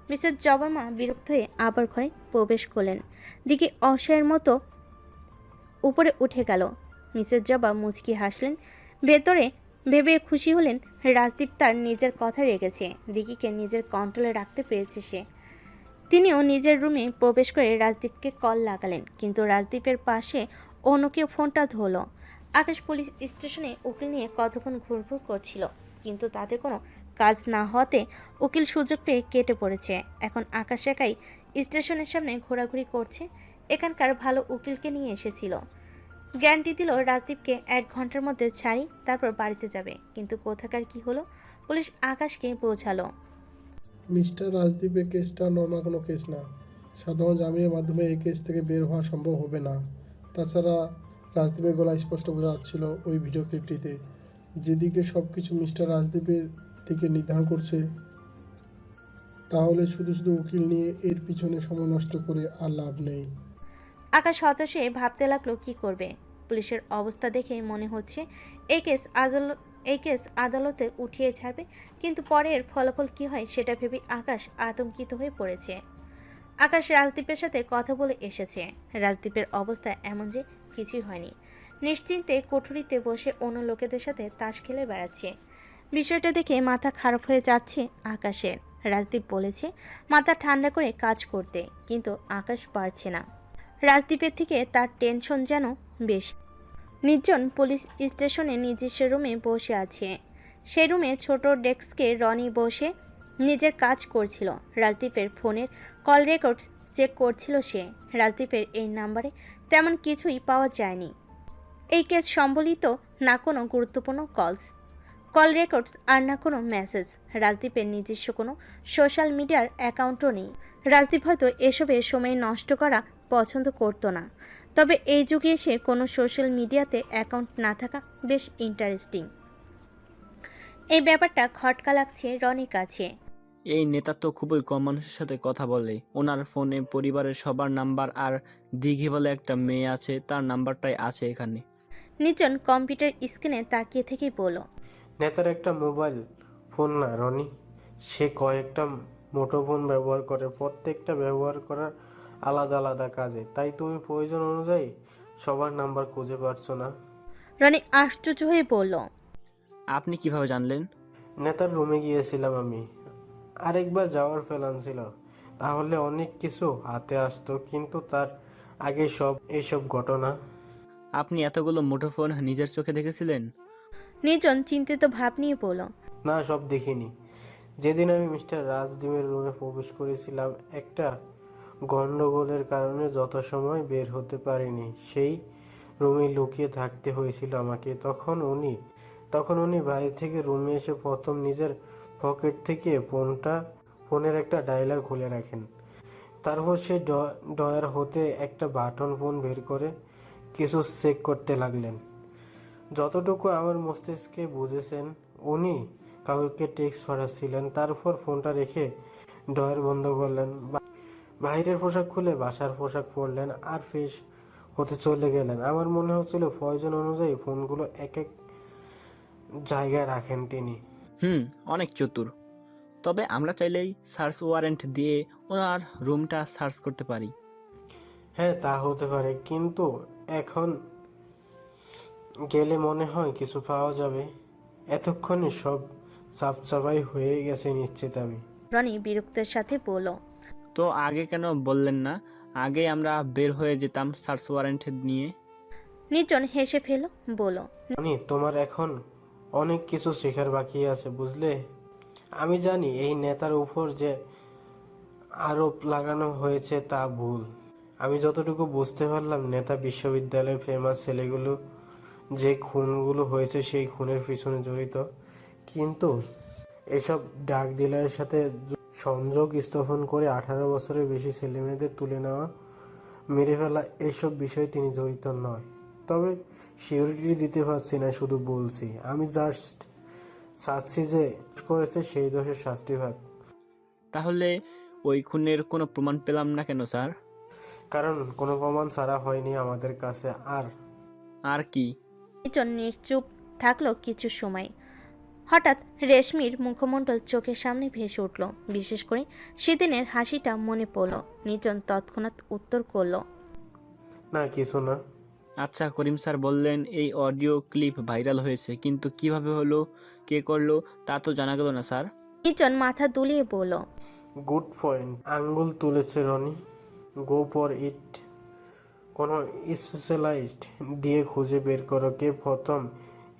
মিসেস জবার মা বিরক্ত হয়ে আবার ঘরে প্রবেশ করলেন। দিঘি অসহায়ের মতো উপরে উঠে গেল। মিসেস জবা মুচকি হাসলেন। ভেতরে ভেবে খুশি হলেন রাজদীপ তার নিজের কথা রেখেছে। দিঘিকে নিজের কন্ট্রোলে রাখতে পেরেছে সে। তিনিও নিজের রুমে প্রবেশ করে রাজদীপকে কল লাগালেন, কিন্তু রাজদীপের পাশে অন্য কেউ ফোনটা ধরল। আকাশ পুলিশ স্টেশনে উকিল নিয়ে কতক্ষণ ঘুরঘুর করছিল, কিন্তু তাতে কোনো কাজ না হতে উকিল সুযোগ পেয়ে কেটে পড়েছে। এখন আকাশ একাই স্টেশনের সামনে ঘোরাঘুরি করছে। এখানকার ভালো উকিলকে নিয়ে এসেছিল। গ্যারান্টি দিল রাজদীপকে 1 ঘন্টার মধ্যে ছাড়ি, তারপর বাড়িতে যাবে। কিন্তু কোথাকার কি হলো, পুলিশ আকাশকে বোঝালো, মিস্টার রাজদীপের কেসটা নর্মাল কোনো কেস না। সাধারণ জামিনের মাধ্যমে এই কেস থেকে বের হওয়া সম্ভব হবে না। তাছাড়া রাজদীপের গলা স্পষ্ট বোঝা যাচ্ছিল ওই ভিডিও ক্লিপটিতে। যেদিকে সব কিছু মিস্টার রাজদীপের দিকে নির্ধারণ করছে, তাহলে শুধু শুধু উকিল নিয়ে এর পিছনে সময় নষ্ট করে আর লাভ নেই। আকাশ হতাশে ভাবতে লাগলো কি করবে। পুলিশের অবস্থা দেখে মনে হচ্ছে এই কেস আদালতে উঠিয়ে ছাড়বে, কিন্তু পরের ফলাফল কি হয় সেটা ভেবে আকাশ আতঙ্কিত হয়ে পড়েছে। আকাশ রাজদীপের সাথে কথা বলে এসেছে। রাজদীপের অবস্থা এমন যে কিছুই হয়নি। নিশ্চিন্তে কোঠরিতে বসে অন্য লোকেদের সাথে তাস খেলে বেড়াচ্ছে। বিষয়টা দেখে মাথা খারাপ হয়ে যাচ্ছে আকাশের। রাজদীপ বলেছে মাথা ঠান্ডা করে কাজ করতে, কিন্তু আকাশ পারছে না। রাজদীপের থেকে তার টেনশন যেন বেশি। নির্জন পুলিশ স্টেশনে নিজস্ব রুমে বসে আছে। সে রুমে ছোট ডেস্কে রনি বসে নিজের কাজ করছিল। রাজদীপের ফোনের কল রেকর্ড চেক করছিল সে। রাজদীপের এই নাম্বারে তেমন কিছুই পাওয়া যায়নি। এই কেস সম্বলিত না কোনো গুরুত্বপূর্ণ কল রেকর্ডস আর না কোনো মেসেজ। রাজদীপের নিজস্ব কোনো সোশ্যাল মিডিয়ার অ্যাকাউন্টও নেই। রাজদীপ হয়তো এসবে সময় নষ্ট করা পছন্দ করতো না, তবে এই যুগে এসে কোনো সোশ্যাল মিডিয়াতে অ্যাকাউন্ট না থাকা বেশ ইন্টারেস্টিং। এই ব্যাপারটা খটকা লাগছে রনির কাছে। এই নেতা তো খুবই কম মানুষের সাথে কথা বলে। ওনার ফোনে পরিবারের সবার নাম্বার আর দিঘি বলে একটা মেয়ে আছে, তার নাম্বারটাই আছে এখানে। নির্জন কম্পিউটার স্ক্রিনে তাকিয়ে থেকেই বলল, নেতার একটা মোবাইল ফোন না রনি, সে কয়েকটা মুঠোফোন ব্যবহার করে, প্রত্যেকটা ব্যবহার করার আলাদা আলাদা কাজে। তাই তুমি প্রয়োজন অনুযায়ী সবার নাম্বার খুঁজে পাচ্ছ না। রনি আশ্চর্য হয়ে বলল, আপনি কিভাবে জানলেন? নেতার রুমে গিয়েছিলাম আমি, আরেকবার যাওয়ার প্ল্যান ছিল, তাহলে অনেক কিছু হাতে আসতো, কিন্তু তার আগে এইসব ঘটনা। আপনি এতগুলো মুঠোফোন নিজের চোখে দেখেছিলেন? নির্জন চিন্তিত ভাব নিয়ে বলল, না, সব দেখিনি। যেদিন আমি মিস্টার রাজদীপের রুমে প্রবেশ করেছিলাম, একটা গন্ডগোলের কারণে যথাসময় বের হতে পারিনি। সেই রুমে লুকিয়ে থাকতে হয়েছিল আমাকে। তখন উনি বাইরে থেকে রুমে এসে প্রথম নিজের পকেট থেকে ফোনের একটা ডায়ালার খুলে রাখেন। তারপর সে ডয়ার হতে একটা বাটন ফোন বের করে কিছু চেক করতে লাগলেন। যতটুকু আমার মস্তিষ্কে বুঝেছেন, উনি কাউকে টেক্সট পাঠাচ্ছিলেন। তারপর ফোনটা রেখে ডয়ার বন্ধ করলেন, বাইরের পোশাক খুলে বাসার পোশাক পরলেন আর ফ্রেশ হতে চলে গেলেন। আমার মনে হচ্ছিল প্রয়োজন অনুযায়ী ফোনগুলো এক এক জায়গায় রাখেন তিনি। অনেক চতুর। তবে আমরা চাইলেই সার্চ ওয়ারেন্ট দিয়ে ওনার রুমটা সার্চ করতে পারি। হ্যাঁ, তা হতে পারে, কিন্তু এখন গেলে মনে হয় কিছু পাওয়া যাবে। এতক্ষণে সব সাফসাফাই হয়ে গেছে নিশ্চিত আমি। রনি বিরক্তের সাথে বলল, তো আগে কেন বললেন না? আগে আমরা বের হয়ে যেতাম সার্চ ওয়ারেন্ট নিয়ে। নির্জন হেসে ফেল, বলল, রনি, তোমার এখন অনেক কিছু শেখার বাকি আছে বুঝলে। আমি জানি এই নেতার উপর যে আরোপ লাগানো হয়েছে তা ভুল। আমি যতটুকু বুঝতে পারলাম, নেতা বিশ্ববিদ্যালয়ের ফেমাস ছেলেগুলো যে খুনগুলো হয়েছে সেই খুনের পিছনে জড়িত। কিন্তু এসব ড্রাগ ডিলারের সাথে সংযোগ স্থাপন করে 18 বছরের বেশি ছেলেমেয়েদের তুলে নেওয়া, মেরে ফেলা, এইসব বিষয়ে তিনি জড়িত নয়। তবে সিউরিটি দিতে পারছি না, শুধু বলছি আমি জাস্ট চাচ্ছি যে করেছে সেই দোষের শাস্তি পাক। তাহলে ওই খুনের কোনো প্রমাণ পেলাম না কেন স্যার? কারণ কোনো প্রমাণ ছাড়া হয়নি আমাদের কাছে। আর কি? নির্জন নিশ্চুপ থাকলো কিছু সময়। হঠাৎ রেশমির মুখমণ্ডল চোখের সামনে ভেসে উঠল। বিশেষ করে সেদিনের হাসিটা মনে পড়ল। নির্জন তৎক্ষণাৎ উত্তর করল, না, কিছু না। আচ্ছা, করিম স্যার বললেন এই অডিও ক্লিপ ভাইরাল হয়েছে, কিন্তু কিভাবে হলো, কে করলো তা তো জানা গেল না স্যার। নির্জন মাথা দুলিয়ে বলল, গুড পয়েন্ট, আঙ্গুল তুলেছে রনি। Go for it. কোনো স্পেশালাইজড দিয়ে খুঁজে বের করো কে প্রথম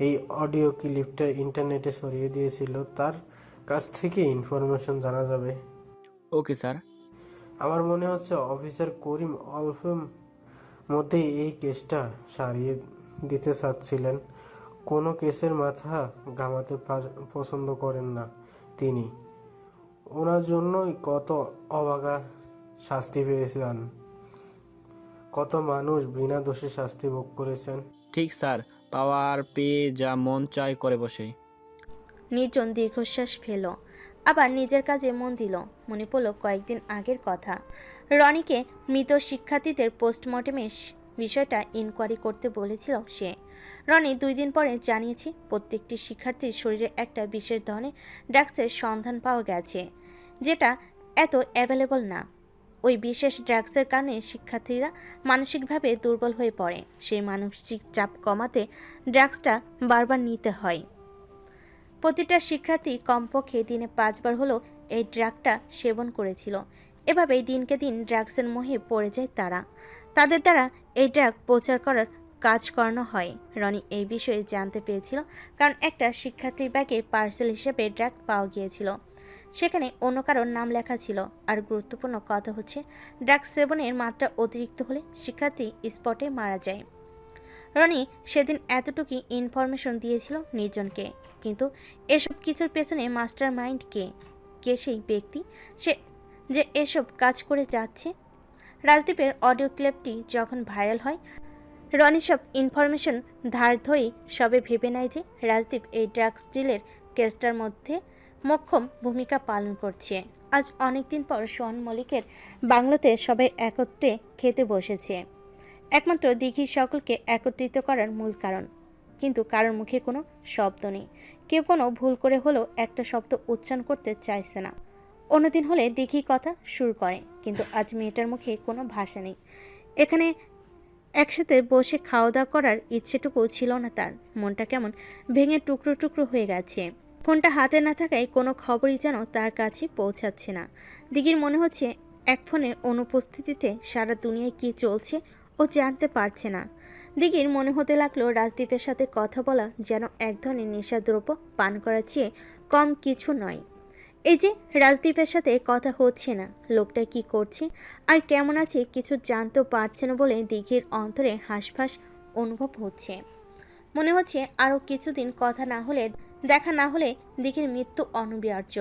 এই অডিও ক্লিপটা ইন্টারনেটে ছড়িয়ে দিয়েছিল। তার কাছ থেকে ইনফরমেশন জানা যাবে। Okay sir. আমার মনে হচ্ছে অফিসার করিম অল্পের মধ্যেই এই কেসটা সারিয়ে দিতে চাচ্ছিলেন। কোনো কেসের মাথা ঘামাতে পছন্দ করেন না তিনি। ওনার জন্যই কত অবাগা শাস্তি পেয়েছিলেন, কত মানুষ বিনা দোষে শাস্তি ভোগ করেছেন। ঠিক স্যার, পাওয়ার পেয়ে যা মন চায় করে বসে। নির্জন দীর্ঘশ্বাস ফেল, আবার নিজের কাজে মন দিল। মনে পড়ল কয়েকদিন আগের কথা। রনিকে মৃত শিক্ষার্থীদের পোস্টমর্টেমের বিষয়টা ইনকোয়ারি করতে বলেছিল সে। রনি 2 দিন পরে জানিয়েছে প্রত্যেকটি শিক্ষার্থীর শরীরে একটা বিশেষ ধরনের ড্রাগসের সন্ধান পাওয়া গেছে, যেটা এত অ্যাভেলেবল না। ওই বিশেষ ড্রাগসের কারণে শিক্ষার্থীরা মানসিকভাবে দুর্বল হয়ে পড়ে। সেই মানসিক চাপ কমাতে ড্রাগসটা বারবার নিতে হয়। প্রতিটা শিক্ষার্থী কমপক্ষে দিনে 5 বার হলেও এই ড্রাগটা সেবন করেছিল। এভাবেই দিনকে দিন ড্রাগসের মোহে পড়ে যায় তারা। তাদের দ্বারা এই ড্রাগ প্রচার করার কাজ করানো হয়। রনি এই বিষয়ে জানতে পেরেছিল কারণ একটা শিক্ষার্থীর ব্যাগে পার্সেল হিসেবে ড্রাগ পাওয়া গিয়েছিল। সেখানে অন্য কারোর নাম লেখা ছিল। আর গুরুত্বপূর্ণ কথা হচ্ছে, ড্রাগ সেবনের মাত্রা অতিরিক্ত হলে শিক্ষার্থী স্পটে মারা যায়। রনি সেদিন এতটুকু ইনফরমেশন দিয়েছিল নির্জনকে। কিন্তু এসব কিছুর পেছনে মাস্টার মাইন্ড কে? কে সেই ব্যক্তি সে যে এসব কাজ করে যাচ্ছে? রাজদীপের অডিও ক্লিপটি যখন ভাইরাল হয়, রনি সব ইনফরমেশন ধার ধরেই সবে ভেবে নেয় যে রাজদীপ এই ড্রাগস ডিলের কেসটার মধ্যে মোক্ষম ভূমিকা পালন করছে। আজ অনেকদিন পর সোহান মল্লিকের বাংলোতে সবাই একত্রে খেতে বসেছে। একমাত্র দিঘির সকলকে একত্রিত করার মূল কারণ। কিন্তু কারোর মুখে কোনো শব্দ নেই। কেউ কোনো ভুল করে হলেও একটা শব্দ উচ্চারণ করতে চাইছে না। অন্যদিন হলে দিঘি কথা শুরু করে, কিন্তু আজ মেয়েটার মুখে কোনো ভাষা নেই। এখানে একসাথে বসে খাওয়া দাওয়া করার ইচ্ছেটুকু ছিল না তার। মনটা কেমন ভেঙে টুকরো টুকরো হয়ে গেছে। ফোনটা হাতে না থাকায় কোনো খবরই যেন তার কাছে পৌঁছাচ্ছে না। দিঘির মনে হচ্ছে এক ফোনের অনুপস্থিতিতে সারা দুনিয়ায় কী চলছে ও জানতে পারছে না। দিঘির মনে হতে লাগলো রাজদীপের সাথে কথা বলা যেন এক ধরনের নেশাদ্রব্য পান করার চেয়ে কম কিছু নয়। এই যে রাজদীপের সাথে কথা হচ্ছে না, লোকটা কি করছে আর কেমন আছে কিছু জানতেও পারছে না বলে দিঘির অন্তরে হাঁসফাঁস অনুভব হচ্ছে। মনে হচ্ছে আরও কিছুদিন কথা না হলে, দেখা না হলে দিঘির মৃত্যু অনবিয়ার্য।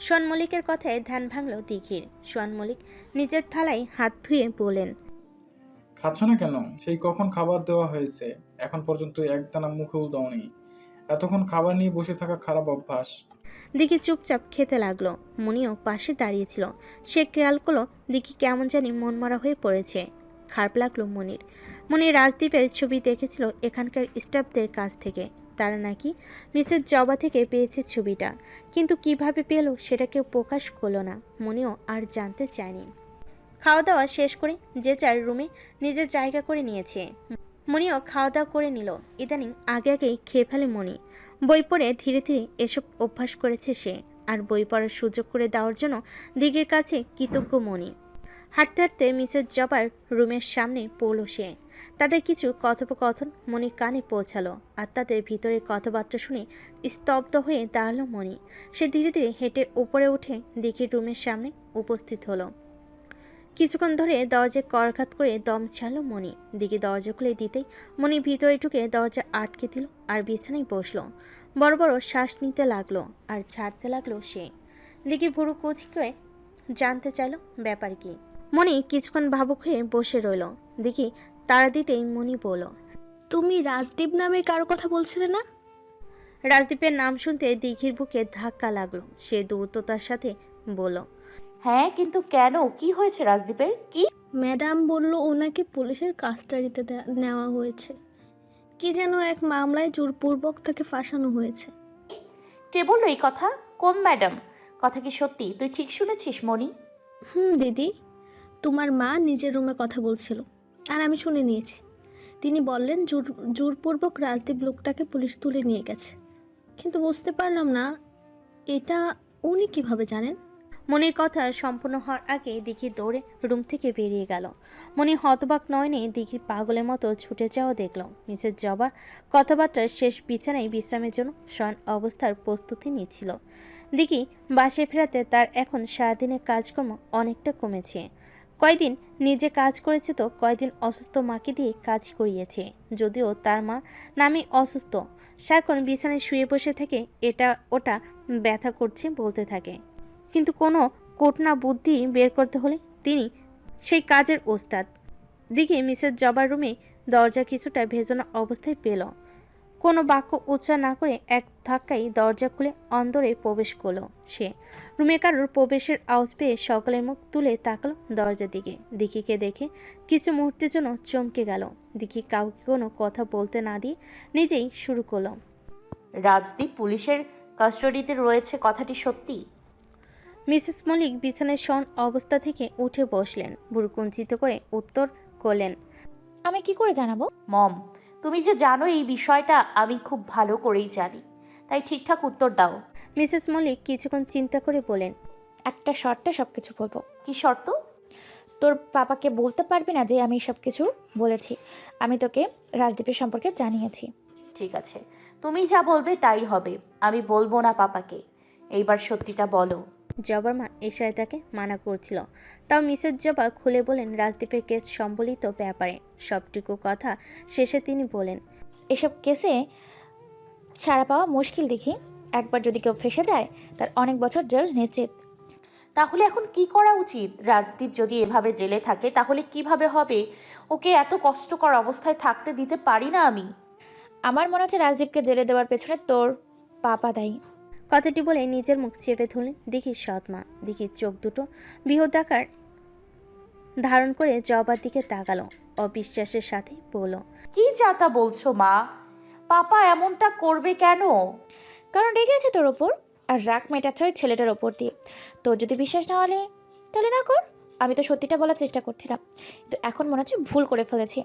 সোহান মল্লিকের কথায় ধ্যান ভাঙল দিঘির। সোহান মল্লিক নিজের থালায় হাত ধুয়ে বলেন, খাচ্ছ না কেন? সেই কখন খাবার দেওয়া হয়েছে, এখন পর্যন্ত একদানা মুখেও দাওনি। এতক্ষণ খাবার নিয়ে বসে থাকা খারাপ অভ্যাস। দিঘি চুপচাপ খেতে লাগলো। মনিও পাশে দাঁড়িয়েছিল। সে খেয়াল করলো দিঘি কেমন জানি মনমরা হয়ে পড়েছে। খারাপ লাগলো মনির। মনি রাজদীপের ছবি দেখেছিল এখানকার স্টাফদের কাছ থেকে। তারা নাকি মিসেস জবা থেকে পেয়েছে ছবিটা, কিন্তু কিভাবে পেল সেটা কেউ প্রকাশ করলো না। মনিও আর জানতে চায়নি। খাওয়া দাওয়া শেষ করে যে যার রুমে নিজের জায়গা করে নিয়েছে। মনিও খাওয়া দাওয়া করে নিল। ইদানিং আগে আগেই খেয়ে ফেলে মনি। বই পড়ে ধীরে ধীরে এসব অভ্যাস করেছে সে। আর বই পড়ার সুযোগ করে দেওয়ার জন্য দিঘির কাছে কৃতজ্ঞ মনি। হাঁটতে হাঁটতে মিসেস জবার রুমের সামনে পড়ল সে। তাদের কিছু কথোপকথন মনির কানে পৌঁছালো, আর তাদের ভিতরে কথাবার্তা শুনে স্তব্ধ হয়ে দাঁড়ালো মনি। সে ধীরে ধীরে হেঁটে উপরে উঠে দিঘির রুমের সামনে উপস্থিত হলো। কিছুক্ষণ ধরে দরজায় করঘাত করে দম ছাড়ল মনি। দিঘি দরজা খুলে দিতেই মনি ভিতরে ঢুকে দরজা আটকে দিল আর বিছানায় বসলো। বড় বড় শ্বাস নিতে লাগলো আর ছাড়তে লাগলো সে। দিঘি ভুরু কুচকে জানতে চাইলো ব্যাপার কি। মনি কিছুক্ষণ ভাবুক হয়ে বসে রইল। দেখি তারা দিতেই মনি বলল, তুমি রাজদীপ নামের কারো কথা বলছিলে না? রাজদীপের নাম শুনতে দিঘির বুকে ধাক্কা লাগলো। সে দ্রুততার সাথে বলল, হ্যাঁ, কিন্তু কেন? কি হয়েছে রাজদীপের? কি? ম্যাডাম বলল ওনাকে পুলিশের কাস্টাডিতে নেওয়া হয়েছে। কি যেন এক মামলায় জোরপূর্বক তাকে ফাঁসানো হয়েছে। কে বললো এই কথা? কোন ম্যাডাম? কথা কি সত্যি? তুই ঠিক শুনেছিস মনি? দিদি, তোমার মা নিজের রুমে কথা বলছিল আর আমি শুনে নিয়েছি। তিনি বললেন জোরপূর্বক রাজদীপ লোকটাকে পুলিশ তুলে নিয়ে গেছে, কিন্তু বুঝতে পারলাম না এটা উনি কিভাবে জানেন। মনির কথা সম্পূর্ণ হওয়ার আগে দিঘি দৌড়ে রুম থেকে বেরিয়ে গেল। মনি হতবাক নয়নে দিঘির পাগলের মতো ছুটে যাওয়া দেখল। মিসেস জবা কথাবার্তার শেষ বিছানায় বিশ্রামের জন্য শয়ন অবস্থার প্রস্তুতি নিচ্ছিল। দিঘি বাসায় ফেরাতে তার এখন সারাদিনের কাজকর্ম অনেকটা কমেছে। কয়দিন নিজে কাজ করেছে তো কয়দিন অসুস্থ মাকে দিয়ে কাজ করিয়েছে। যদিও তার মা নামে অসুস্থ, সারাক্ষণ বিছানায় শুয়ে বসে থেকে এটা ওটা ব্যথা করছে বলতে থাকে। কিন্তু কোনো কোটনা বুদ্ধি বের করতে হলে তিনি সেই কাজের ওস্তাদ। দিঘি মিসেস জবার রুমে দরজা কিছুটা ভেজানো অবস্থায় পেল। কোনো বাক্য উচ্চারণ না করে এক ধাক্কায় দরজা খুলে অন্দরে প্রবেশ করলো সে। রুমে কারোর প্রবেশের আওয়াজ পেয়ে সকলের মুখ তুলে তাকালো দরজার দিকে। দিঘিকে দেখে কিছু মুহূর্তের জন্য চমকে গেল। দিঘি কাউকে কোনো কথা বলতে না দিয়ে নিজেই শুরু করলো, রাজদীপ পুলিশের কাস্টাডিতে রয়েছে, কথাটি সত্যি? মিসেস মল্লিক বিছানায় শন অবস্থা থেকে উঠে বসলেন। ভুরু কুঞ্চিত করে উত্তর করলেন, আমি কি করে জানাবো? মম, তুমি যে জানো এই বিষয়টা আমি খুব ভালো করেই জানি, তাই ঠিকঠাক উত্তর দাও। মিসেস মল্লিক কিছুক্ষণ চিন্তা করে বলেন, একটা শর্তে সবকিছু বলবো। কি শর্ত? তোর পাপাকে বলতে পারবি না যে আমি সবকিছু বলেছি। আমি তোকে রাজদীপের সম্পর্কে জানিয়েছি। ঠিক আছে, তুমি যা বলবে তাই হবে। আমি বলবো না পাপাকে। এইবার সত্যিটা বলো। জবার মা এশায় তাকে মানা করছিল, তাও মিসেস জবা খুলে বলেন রাজদীপের কেস সম্বলিত ব্যাপারে সবটুকু কথা। শেষে তিনি বলেন, এসব কেসে ছাড়া পাওয়া মুশকিল দেখি। একবার যদি কেউ ফেসে যায় তার অনেক বছর জেল নিশ্চিত। তাহলে এখন কি করা উচিত? রাজদীপ যদি এভাবে জেলে থাকে তাহলে কিভাবে হবে? ওকে এত কষ্টকর অবস্থায় থাকতে দিতে পারি না আমি। আমার মনে হচ্ছে রাজদীপকে জেলে দেওয়ার পেছনে তোর পাপা দায়ী। কথাটি বলে নিজের মুখ চেপে ধরলেন দিঘির সৎমা। দিঘির চোখ দুটো বৃহদাকার ধারণ করে জবার দিকে তাকালো অবিশ্বাসের সাথে বলল, কি যাতা বলছো মা? পাপা এমনটা করবে কেন? কারণ রেগে আছে তোর ওপর, আর রাগ মেটাচ্ছে ওই ছেলেটার ওপর দিয়ে। তোর যদি বিশ্বাস না হলে তাহলে না কর। আমি তো সত্যিটা বলার চেষ্টা করছিলাম, তো এখন মনে হচ্ছে ভুল করে ফেলেছি।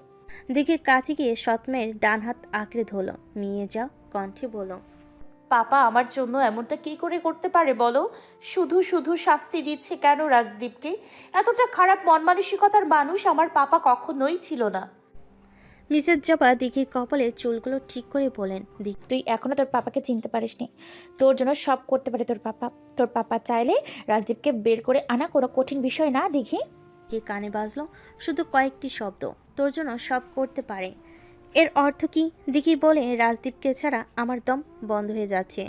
দিঘির কাছে গিয়ে সৎমের ডান হাত আঁকড়ে ধরল। নিয়ে যাও কণ্ঠে বলল, পাপা আমার জন্য এমনটা কি করে করতে পারে বলো? শুধু শুধু শাস্তি দিচ্ছে কেন রাজদীপকে? এতটা খারাপ মন মানসিকতার মানুষ আমার পাপা কখনোই ছিল না। মিসেস জবা দিঘির কপালের চুলগুলো ঠিক করে বলেন, তুই এখনো তোর পাপাকে চিনতে পারিসনি। তোর জন্য সব করতে পারে তোর পাপা। তোর পাপা চাইলে রাজদীপকে বের করে আনা কোনো কঠিন বিষয় না। দিঘি কানে বাজলো শুধু কয়েকটি শব্দ, তোর জন্য সব করতে পারে। এর অর্থ কি? দিঘি বলে, রাজদীপকে ছাড়া আমার দম বন্ধ হয়ে যাচ্ছে।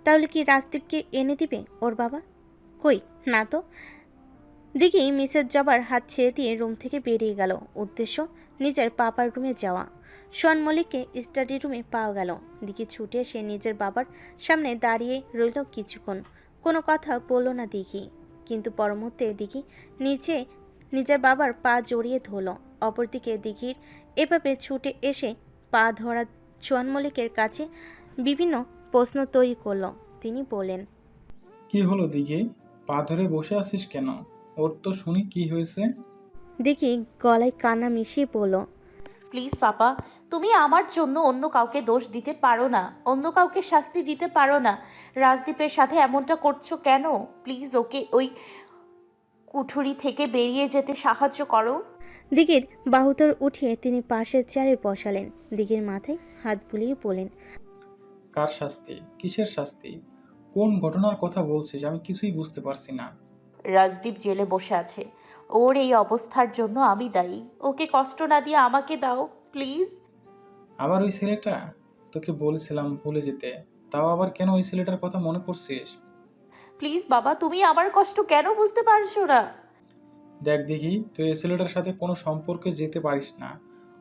তাহলে কি রাজদীপকে এনে দিবে ওর বাবা? কই না তো। দিঘি মিসেস জবার হাত ছেড়ে দিয়ে রুম থেকে বেরিয়ে গেল। উদ্দেশ্য নিজের পাপার রুমে যাওয়া। শোয়ান মল্লিককে স্টাডি রুমে পাওয়া গেল। দিঘি ছুটে সে নিজের বাবার সামনে দাঁড়িয়ে রইল কিছুক্ষণ। কোনো কথা বলল না দিঘি, কিন্তু পরমুহূর্তে দিঘি নিজের বাবার পা জড়িয়ে ধরল। অপরদিকে দিঘির এভাবে ছুটে এসে পা ধরা শোয়ান মল্লিকের কাছে বিভিন্ন প্রশ্ন তৈরি করল। তিনি বলেন, কি হলো দিঘি, পা ধরে বসে আছিস কেন? ওর তো শুনি কি হয়েছে। দেখি গলায় কান্না মিশিয়ে বলল, প্লিজ পাপা, তুমি আমার জন্য অন্য কাউকে দোষ দিতে পারো না, অন্য কাউকে শাস্তি দিতে পারো না। রাজদীপের সাথে এমনটা করছো কেন? প্লিজ ওকে ওই কুঠুরি থেকে বেরিয়ে যেতে সাহায্য করো। দিঘির বাহুতর উঠিয়ে তিনি পাশের চেয়ারে বসালেন। দিঘির মাথায় হাত বুলিয়ে বলেন, কার শাস্তি? কিসের শাস্তি? কোন ঘটনার কথা বলছিস? আমি কিছুই বুঝতে পারছি না। রাজদীপ জেলে বসে আছে, ওর এই অবস্থার জন্য আমি দায়ী। ওকে কষ্ট না দিয়ে আমাকে দাও প্লিজ। আবার ওই ছেলেটা? তোকে বলেছিলাম ভুলে যেতে, তাও আবার কেন ওই ছেলেটার কথা মনে করছিস? প্লিজ বাবা, তুমি আমার কষ্ট কেন বুঝতে পারছো না? দেখ দেখি, তুই এই ছেলেটার সাথে কোনো সম্পর্কে যেতে পারিস না।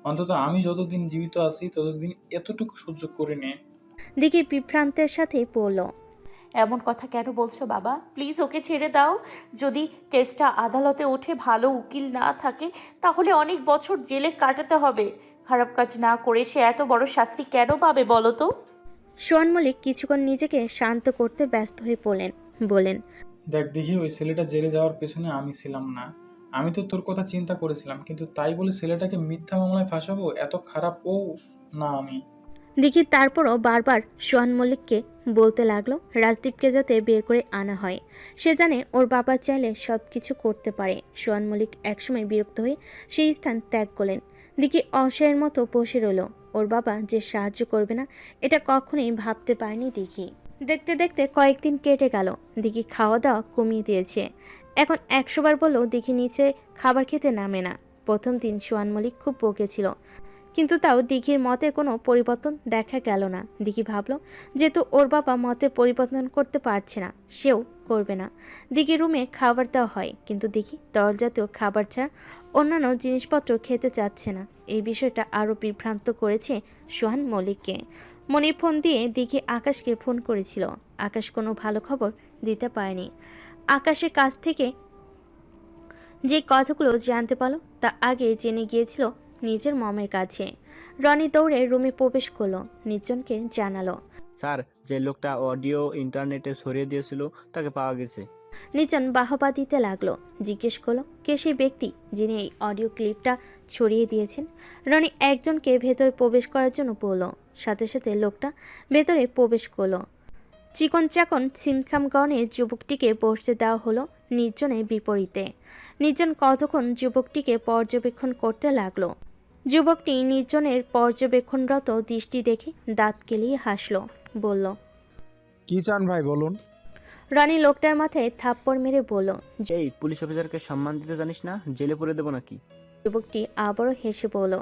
অন্তত আমি যতদিন জীবিত আছি ততদিন এতটুকু সহ্য করে নে। দিঘি বিভ্রান্তের সাথে বলল, এমন কথা কেন বলছো বাবা? প্লিজ ওকে ছেড়ে দাও। যদি কেসটা আদালতে ওঠে, ভালো উকিল না থাকে, তাহলে অনেক বছর জেলে কাটাতে হবে। খারাপ কাজ না করে সে এত বড় শাস্তি কেন পাবে বলো তো? সোহান মল্লিক কিছুক্ষণ নিজেকে শান্ত করতে ব্যস্ত হয়ে বলেন, দেখ দেখি, ওই ছেলেটা জেলে যাওয়ার পেছনে আমি ছিলাম না। আমি তো তোর কথা চিন্তা করেছিলাম, কিন্তু তাই বলে ছেলেটাকে মিথ্যা মামলায় ফাঁসাবো? এত খারাপ ও না আমি। দিঘি তারপরও বারবার সোহান মল্লিককে বলতে লাগলো রাজদীপকে যাতে বের করে আনা হয়। সে জানে ওর বাবা চাইলে সব কিছু করতে পারে। সোহান মল্লিক একসময় বিরক্ত হয়ে সেই স্থান ত্যাগ করলেন। দিঘি অসহায়ের মতো বসে রইল। ওর বাবা যে সাহায্য করবে না, এটা কখনোই ভাবতে পারেনি দিঘি। দেখতে দেখতে কয়েকদিন কেটে গেল। দিঘি খাওয়া দাওয়া কমিয়ে দিয়েছে। এখন 100 বার বললেও দিঘি নিচে খাবার খেতে নামে না। প্রথম দিন সোহান মল্লিক খুব বকেছিল, কিন্তু তাও দিঘির মতের কোনো পরিবর্তন দেখা গেল না। দিঘি ভাবল, যেহেতু ওর বাবা মতে পরিবর্তন করতে পারছে না, সেও করবে না। দিঘির রুমে খাবার দেওয়া হয়, কিন্তু দিঘি তরলজাতীয় খাবার ছাড়া অন্যান্য জিনিসপত্র খেতে চাচ্ছে না। এই বিষয়টা আরও বিভ্রান্ত করেছে সোহান মল্লিককে। মনির ফোন দিয়ে দিঘি আকাশকে ফোন করেছিল। আকাশ কোনো ভালো খবর দিতে পারেনি। আকাশের কাছ থেকে যে কথাগুলো জানতে পারলো তা আগে জেনে গিয়েছিল নিজের মমের কাছে। রনি দৌড়ে রুমে প্রবেশ করলো, নির্জনকে জানালো। স্যার, যে লোকটা অডিও ইন্টারনেটে ছড়িয়ে দিয়েছিল তাকে পাওয়া গেছে। নির্জন বাহবা দিতে লাগলো। জিজ্ঞেস করলো কে সেই ব্যক্তি যিনি এই অডিও ক্লিপটা ছড়িয়ে দিয়েছেন। রনি একজনকে ভেতরে প্রবেশ করার জন্য বলল। সাথে সাথে লোকটা ভেতরে প্রবেশ করলো। চিকন চাকন ছিমছাম গণে যুবকটিকে বসতে দেওয়া হলো নির্জনের বিপরীতে। নির্জন কতক্ষণ যুবকটিকে পর্যবেক্ষণ করতে লাগলো। যুবকটি নির্জনের পর্যবেক্ষণরত দৃষ্টি দেখে দাঁত কেলিয়ে হাসল, বলল, কি চান ভাই বলুন? রানী লোকটার মাথায় থাপ্পড় মেরে বলল, এই পুলিশ অফিসারকে সম্মান দিতে জানিস না? জেলে পুরে দেবো নাকি? যুবকটি আবারও হেসে বলল।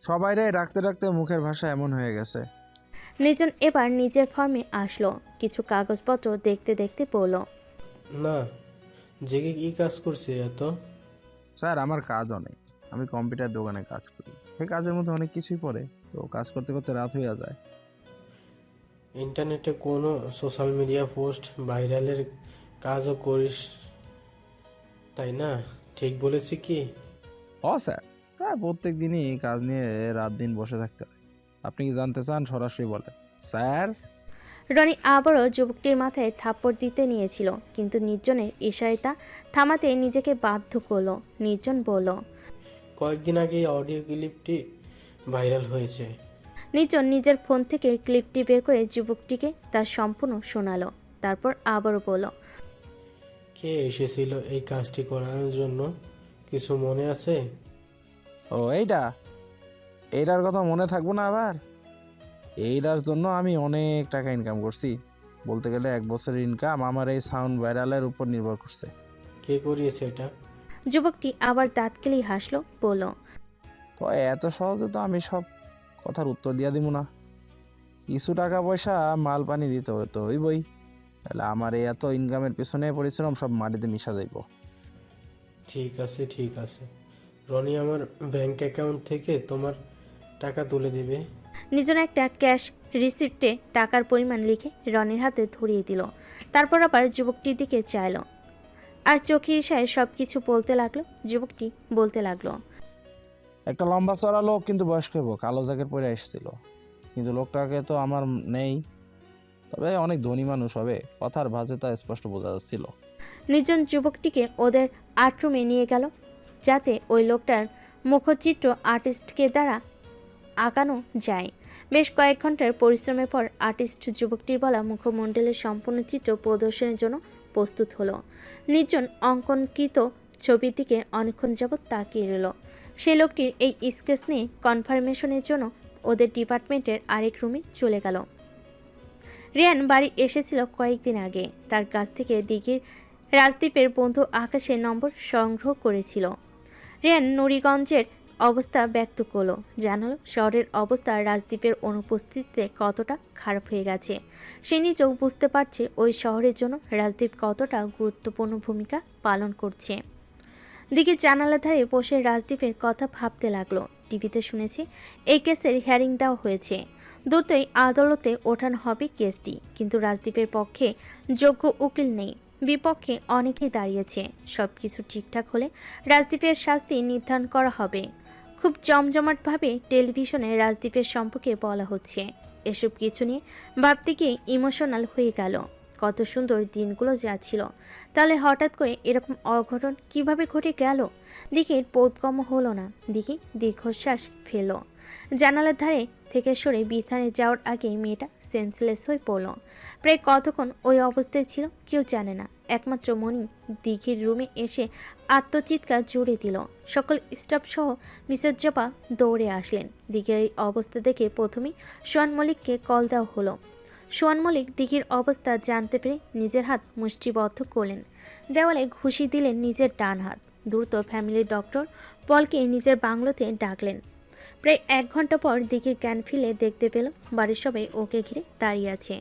সবাইরে রাখতে রাখতে মুখের ভাষা এমন হয়ে গেছে। নির্জন এবার নিজের ফর্মে আসলো। কিছু কাগজপত্র দেখতে দেখতে বলল, না, জেগে কি কাজ করছে এত? স্যার, আমার কাজ অনেক। আমি কম্পিউটার দোকানে কাজ করি। এই কাজের মধ্যে অনেক কিছুই পড়ে, তো কাজ করতে করতে রাত হয়ে যায়। ইন্টারনেটে কোনো সোশ্যাল মিডিয়া পোস্ট ভাইরালের কাজও করিস, তাই না? ঠিক বলেছি কি? স্যার, প্রায় প্রত্যেক দিনই এই কাজ নিয়ে রাত দিন বসে থাকতে হয়। আপনি কি জানতে চান? সরাসরি বলেন স্যার। রনি আবারও যুবকটির মাথায় থাপ্পড় দিতে নিয়েছিল, কিন্তু নির্জনের ইশারায় তা থামাতে নিজেকে বাধ্য করলো। নির্জন বলল, কয়েকদিন আগে অডিও ক্লিপটি ভাইরাল হয়েছে। নির্জন নিজের ফোন থেকে ক্লিপটি বের করে যুবকটিকে তার সম্পূর্ণ শোনালো। তারপর আবারও বলল, কে এসেছিল এই কাজটি করার জন্য? কিছু মনে আছে? এইটার কথা মনে থাকবো না আবার? এইটার জন্য আমি অনেক টাকা ইনকাম করছি। বলতে গেলে 1 বছরের ইনকাম আমার এই সাউন্ড ভাইরালের উপর নির্ভর করছে। কে করিয়েছে এটা? যুবকটি আবার দাঁত কেলেই হাসলো, বলল, তো এত সহজে তো আমি সব কথার উত্তর দিয়া দিব না। কিছু টাকা পয়সা মাল পানি দিতে হতো ওই বই, তাহলে আমার এই এত ইনকামের পেছনে পরিশ্রম সব মাটিতে মিশা যাইব। ঠিক আছে ঠিক আছে, রনি আমার ব্যাংক অ্যাকাউন্ট থেকে তোমার টাকা তুলে দেবে। নির্জন একটা ক্যাশ রিসিপ্টে টাকার পরিমাণ লিখে রনির হাতে ধরিয়ে দিল। তারপর আবার যুবকটির দিকে চাইল, আর চোখে ইশারায় সব কিছু বলতে লাগলো। যুবকটি বলতে লাগলো, একটা লম্বা চড়া লোক, কিন্তু বয়স্ক হইব, কালো জ্যাকেট পরে এসেছিল। কিন্তু লোকটাকে তো আমার নেই, তবে অনেক ধনী মানুষ হবে, কথার ভাঁজে তা স্পষ্ট বোঝা যাচ্ছিল। নির্জন যুবকটিকে ওদের আটরুমে নিয়ে গেল। যাতে ওই লোকটার মুখচিত্র আর্টিস্টকে দ্বারা আঁকানো যায়। বেশ কয়েক ঘন্টার পরিশ্রমের পর আর্টিস্ট যুবকটির বলা মুখমণ্ডলের সম্পূর্ণ চিত্র প্রদর্শনের জন্য প্রস্তুত হলো। নির্জন অঙ্কনকৃত ছবির দিকে অনেকক্ষণ যাবৎ তাকিয়ে রইল। সেই লোকটির এই স্কেচ নিয়ে কনফার্মেশনের জন্য ওদের ডিপার্টমেন্টের আরেক রুমে চলে গেল। রিয়ান বাড়ি এসেছিল কয়েকদিন আগে। তার কাছ থেকে দিঘির রাজদ্বীপের বন্ধু আকাশের নম্বর সংগ্রহ করেছিল। রিয়ান নুরিগঞ্জের অবস্থা ব্যক্ত করলো, জানালো শহরের অবস্থা রাজদ্বীপের অনুপস্থিতিতে কতটা খারাপ হয়ে গেছে। সে নিজেও বুঝতে পারছে ওই শহরের জন্য রাজদ্বীপ কতটা গুরুত্বপূর্ণ ভূমিকা পালন করছে। দিকে জানালা ধারে বসে রাজদ্বীপের কথা ভাবতে লাগলো। টিভিতে শুনেছি এই কেসের হিয়ারিং দেওয়া হয়েছে, দ্রুতই আদালতে ওঠানো হবে কেসটি। কিন্তু রাজদ্বীপের পক্ষে যোগ্য উকিল নেই, বিপক্ষে অনেকেই দাঁড়িয়েছে। সব কিছু ঠিকঠাক হলে রাজদ্বীপের শাস্তি নির্ধারণ করা হবে। খুব জমজমাটভাবে টেলিভিশনে রাজদ্বীপের সম্পর্কে বলা হচ্ছে। এসব কিছু নিয়ে ভাবতে গিয়ে ইমোশনাল হয়ে গেল। কত সুন্দর দিনগুলো যাচ্ছিল, তাহলে হঠাৎ করে এরকম অঘটন কিভাবে ঘটে গেল? দিঘির বোধগম্য হলো না। দিঘি দীর্ঘশ্বাস ফেলল। জানালার ধারে থেকে সরে বিছানায় যাওয়ার আগে মেয়েটা সেন্সলেস হয়ে পড়ল। প্রায় কতক্ষণ ওই অবস্থায় ছিল কেউ জানে না। একমাত্র মনি দিঘির রুমে এসে আত্মচিৎকার জুড়ে দিল। সকল স্টাফ সহ মিসেস জবা দৌড়ে আসলেন। দিঘির এই অবস্থা দেখে প্রথমেই সোহান মল্লিককে কল দেওয়া হলো। সোহান মল্লিক দিঘির অবস্থা জানতে পেরে নিজের হাত মুষ্টিবদ্ধ করলেন। দেওয়ালে ঘুষি দিলেন নিজের ডান হাত। দ্রুত ফ্যামিলির ডক্টর পলকে নিজের বাংলোতে ডাকলেন। প্রায় 1 ঘন্টা পর দিঘির জ্ঞান ফিরে দেখতে পেল বাড়ির সবাই ওকে ঘিরে দাঁড়িয়ে আছে।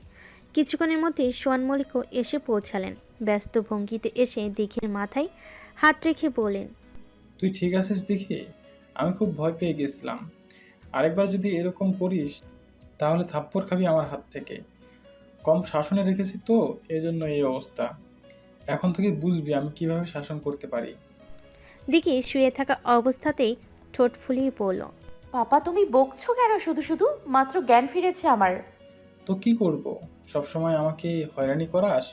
কিছুক্ষণের মধ্যেই সোহান মল্লিকও এসে পৌঁছালেন। ব্যস্ত ভঙ্গিতে এসে দিঘির মাথায় হাত রেখে বললেন, তুই ঠিক আছিস দিঘি? আমি খুব ভয় পেয়ে গেছিলাম। আরেকবার যদি এরকম করিস তাহলে থাপ্পড় খাবি আমার হাত থেকে। কম শাসনে রেখেছি তো, এজন্য এই অবস্থা। এখন থেকে বুঝবি আমি কিভাবে শাসন করতে পারি। দিঘি শুয়ে থাকা অবস্থাতেই ঠোঁট ফুলিয়ে পড়ল, পাপা তুমি বকছো কেন শুধু শুধু? মাত্র জ্ঞান ফিরেছে আমার। তো কি করব? সবসময় আমাকে হয়রানি করাস?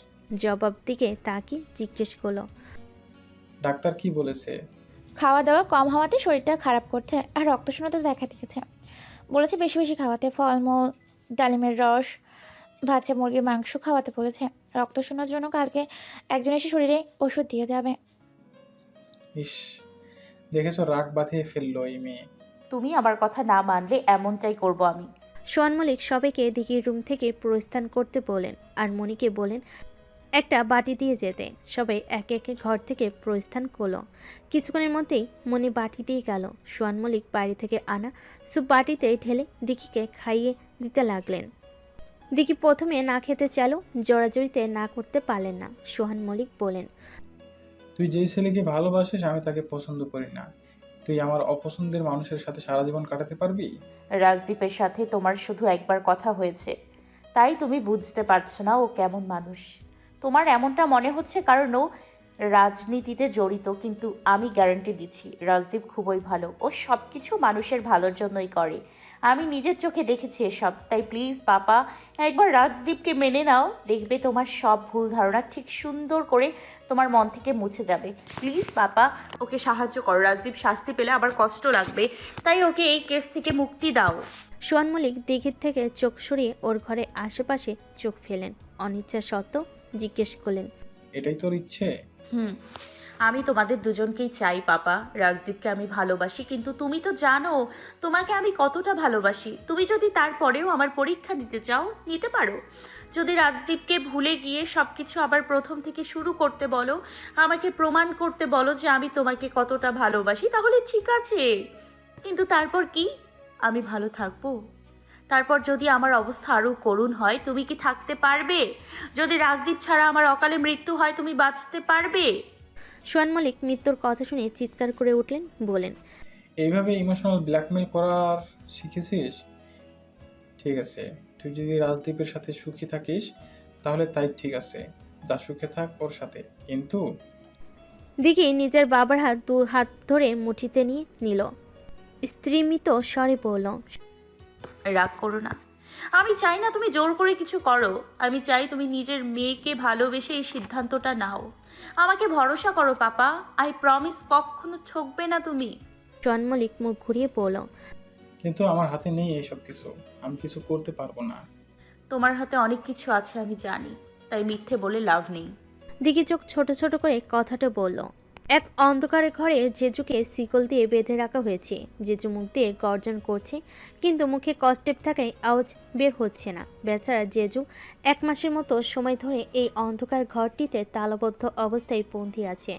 জবাব দিকে তাকে জিজ্ঞেস করলো, ডাক্তার কি বলেছে? খাওয়া দাওয়া কম হওয়াতে শরীরটা খারাপ করছে আর রক্তশূন্যতা দেখা দিয়েছে। বলেছে বেশি বেশি খাওয়াতে, ফলমূল, ডালিমের রস, ভাজা মুরগির মাংস খাওয়াতে বলেছে। রক্তশূন্যর জন্য কালকে একজন এসে শরীরে ওষুধ দিয়ে যাবে। ইস, দেখেছো রাগ বাঁধিয়ে ফেললো এই মেয়ে। তুমি আমার কথা না মানলে এমনটাই করব আমি। সোহান মল্লিক সবাইকে দিঘির রুম থেকে প্রস্থান করতে বলেন আর মনিকে বলেন একটা বাটি দিয়ে যেতে। সবাই একে একে ঘর থেকে প্রস্থান করলো। কিছুক্ষণের মধ্যেই মনি বাটি দিয়ে গেল। সোহান মল্লিক বাড়ি থেকে আনা স্যুপ বাটিতে ঢেলে দিঘিকে খাইয়ে দিতে লাগলেন। দিঘি প্রথমে না খেতে চাইলেও জোরাজুরিতে না করতে পারলেন না। সোহান মল্লিক বলেন, তুই যেই ছেলেকে ভালোবাসিস আমি তাকে পছন্দ করি না। তুই আমার অপছন্দের মানুষের সাথে সারা জীবন কাটাতে পারবি? রাজদীপের সাথে তোমার শুধু একবার কথা হয়েছে, তাই তুমি বুঝতে পারছো না ও কেমন মানুষ। তোমার এমনটা মনে হচ্ছে কারণ ও রাজনীতিতে জড়িত, কিন্তু আমি গ্যারান্টি দিচ্ছি রাজদীপ খুবই ভালো। ও সব কিছু মানুষের ভালোর জন্যই করে। আমি নিজের চোখে দেখেছি এসব। তাই প্লিজ পাপা, একবার রাজদীপকে মেনে নাও। দেখবে তোমার সব ভুল ধারণা ঠিক সুন্দর করে তোমার মন থেকে মুছে যাবে। প্লিজ পাপা, ওকে সাহায্য করো। রাজদীপ শাস্তি পেলে আবার কষ্ট লাগবে, তাই ওকে এই কেস থেকে মুক্তি দাও। সোহান মল্লিক দিঘির থেকে চোখ সরিয়ে ওর ঘরে আশেপাশে চোখ ফেলেন। অনিচ্ছা সত্ত্বেও জিজ্ঞেস করলেন, এটাই তোর ইচ্ছে? আমি তোমাদের দুজনকেই চাই পাপা। রাজদীপকে আমি ভালোবাসি, কিন্তু তুমি তো জানো তোমাকে আমি কতটা ভালোবাসি। তুমি যদি তারপরেও আমার পরীক্ষা নিতে চাও, নিতে পারো। যদি রাজদীপকে ভুলে গিয়ে সবকিছু আবার প্রথম থেকে শুরু করতে বলো, আমাকে প্রমাণ করতে বলো যে আমি তোমাকে কতটা ভালোবাসি, তাহলে ঠিক আছে। কিন্তু তারপর কি? আমি ভালো থাকবো? তারপর যদি আমার অবস্থা আরও করুণ হয়, তুমি কি থাকতে পারবে? যদি রাজদীপ ছাড়া আমার অকালে মৃত্যু হয়, তুমি বাঁচতে পারবে? সোহান মল্লিক মৃত্যুর কথা শুনে চিৎকার করে উঠলেন, বলেন, এইভাবে ইমোশনাল ব্ল্যাকমেল করার শিখেছিস? ঠিক আছে, তুই যদি রাজদীপের সাথে সুখী থাকিস তাহলে তাই ঠিক আছে, যা সুখে থাক ওর সাথে। কিন্তু দিঘি নিজের বাবার হাত 2 হাত ধরে মুঠিতে নিয়ে নিল। স্ত্রীমিত স্বরে বলল, রাগ করো না। আমি চাই না তুমি জোর করে কিছু করো। আমি চাই তুমি নিজের মেয়েকে ভালোবেসে এই সিদ্ধান্তটা নাও। আমাকে ভরসা করো পাপা, আই প্রমিস কখনো ঠকবে না তুমি। সোহান মল্লিক মুখ ঘুরিয়ে বলল, কিন্তু আমার হাতে নেই এইসব কিছু, আমি কিছু করতে পারবো না। তোমার হাতে অনেক কিছু আছে আমি জানি, তাই মিথ্যে বলে লাভ নেই। দিঘি চোখ ছোট ছোট করে কথাটা বলল। এক অন্ধকারে ঘরে জেজুকে শিকল দিয়ে বেঁধে রাখা হয়েছে। জেজু মুখ দিয়ে গর্জন করছে, কিন্তু মুখে কষ্টেপ থাকায় আওয়াজ বের হচ্ছে না। বেচারা জেজু 1 মাসের মতো সময় ধরে এই অন্ধকার ঘরটিতে তালাবদ্ধ অবস্থায় বন্দী আছে।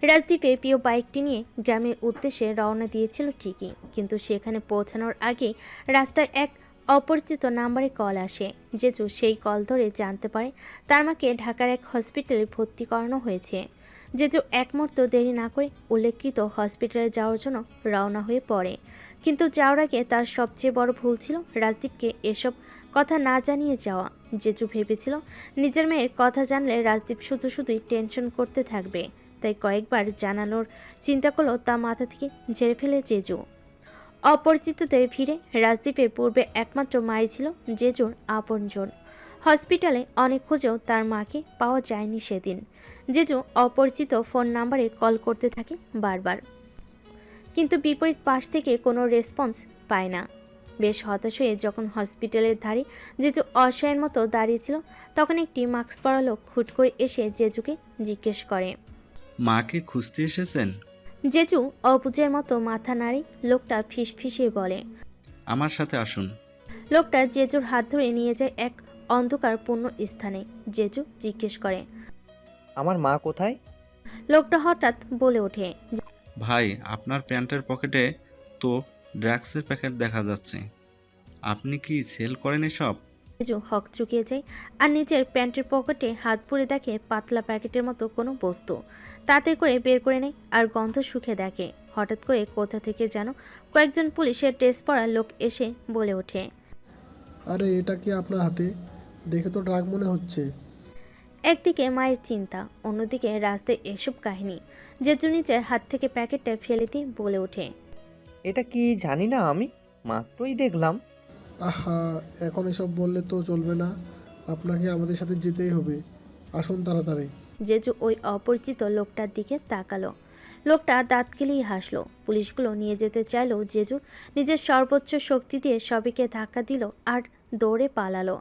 রাজদ্বীপে প্রিয় বাইকটি নিয়ে গ্রামের উদ্দেশ্যে রওনা দিয়েছিল ঠিকই, কিন্তু সেখানে পৌঁছানোর আগেই রাস্তায় এক অপরিচিত নাম্বারে কল আসে। জেজু সেই কল ধরে জানতে পারে তার মাকে ঢাকার এক হসপিটালে ভর্তি করানো হয়েছে। জেজু এক মুহূর্ত দেরি না করে উল্লেখিত হসপিটালে যাওয়ার জন্য রওনা হয়ে পড়ে, কিন্তু যাওয়ার আগে তার সবচেয়ে বড় ভুল ছিল রাজদীপকে এসব কথা না জানিয়ে যাওয়া। জেজু ভেবেছিল নিজের মেয়ের কথা জানলে রাজদীপ শুধুই টেনশন করতে থাকবে, তাই কয়েকবার জানানোর চিন্তা করলো তা মাথা থেকে ঝেড়ে ফেলে জেজু। অপরিচিতদের ভিড়ে রাজদীপের পূর্বে একমাত্র মাই ছিল জেজুর আপনজন। হসপিটালে অনেক খুঁজেও তার মাকে পাওয়া যায়নি সেদিন। জেজু অপরিচিত ফোন নাম্বারে কল করতে থাকে বারবার, কিন্তু বিপরীত পাশ থেকে কোনো রেসপন্স পায় না। বেশ হতাশ হয়ে যখন হসপিটালের ধারে জেজু অসহায়ের মতো দাঁড়িয়েছিল, তখন একটি মাস্ক পরা লোক হুট করে এসে জেজুকে জিজ্ঞেস করে, মাকে খুঁজতে এসেছেন? জেজু অবুঝের মতো মাথা নাড়ি। লোকটা ফিসফিসিয়ে বলে, আমার সাথে আসুন। লোকটা জেজুর হাত ধরে নিয়ে যায় এক অন্ধকারপূর্ণ স্থানে। জেজু জিজ্ঞেস করে, আমার মা কোথায়? লোকটা হঠাৎ বলে ওঠে, ভাই, আপনার প্যান্টের পকেটে তো ড্রাগসের প্যাকেট দেখা যাচ্ছে। আপনি কি সেল করেন এসব? জেজু হক চুকিয়ে যায় আর নিজের প্যান্টের পকেটে হাত পুরে দেখে পাতলা প্যাকেটের মতো কোনো বস্তু। তাতে করে বের করে নেয় আর গন্ধ শুকে দেখে। হঠাৎ করে কোথা থেকে যেন কয়েকজন পুলিশের ড্রেস পরা লোক এসে বলে ওঠে, আরে এটা কি আপনার হাতে? দেখে তো ড্রাগ মনে হচ্ছে। একদিকে মায়ের চিন্তা, অন্যদিকে রাস্তায় এসব কাহিনী। জেজু নিজের হাত থেকে প্যাকেটটা ফেলে দিয়ে বলে ওঠে, এটা কি জানি না, আমি মাত্রই দেখলাম। আহা, এখন এসব বললে তো চলবে না, আপনাকে আমাদের সাথে যেতেই হবে। আসুন তাড়াতাড়ি। জেজু ওই অপরিচিত লোকটার দিকে তাকালো। লোকটা দাঁত কেলিয়ে হাসলো। পুলিশগুলো নিয়ে যেতে চাইলেও জেজু নিজের সর্বোচ্চ শক্তি দিয়ে সবাইকে ধাক্কা দিল আর দৌড়ে পালালো।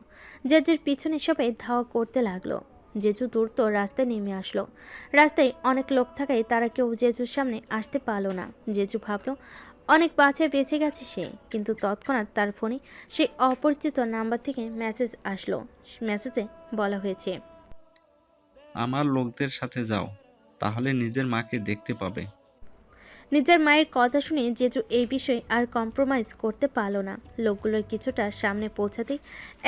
জেজুর পিছনে সবাই ধাওয়া করতে লাগলো। জেজু দ্রুত রাস্তায় নেমে আসলো। রাস্তায় অনেক লোক থাকায় তারা কেউ জেজুর সামনে আসতে পারলো না। জেজু ভাবলো অনেক বাঁচায় বেঁচে গেছে সে, কিন্তু তৎক্ষণাৎ তার ফোনে সেই অপরিচিত নাম্বার থেকে মেসেজ আসলো। মেসেজে বলা হয়েছে, আমার লোকদের সাথে যাও, তাহলে নিজের মাকে দেখতে পাবে। নিজের মায়ের কথা শুনে জেজু এই বিষয়ে আর কম্প্রোমাইজ করতে পারল না। লোকগুলোর কিছুটা সামনে পৌঁছাতেই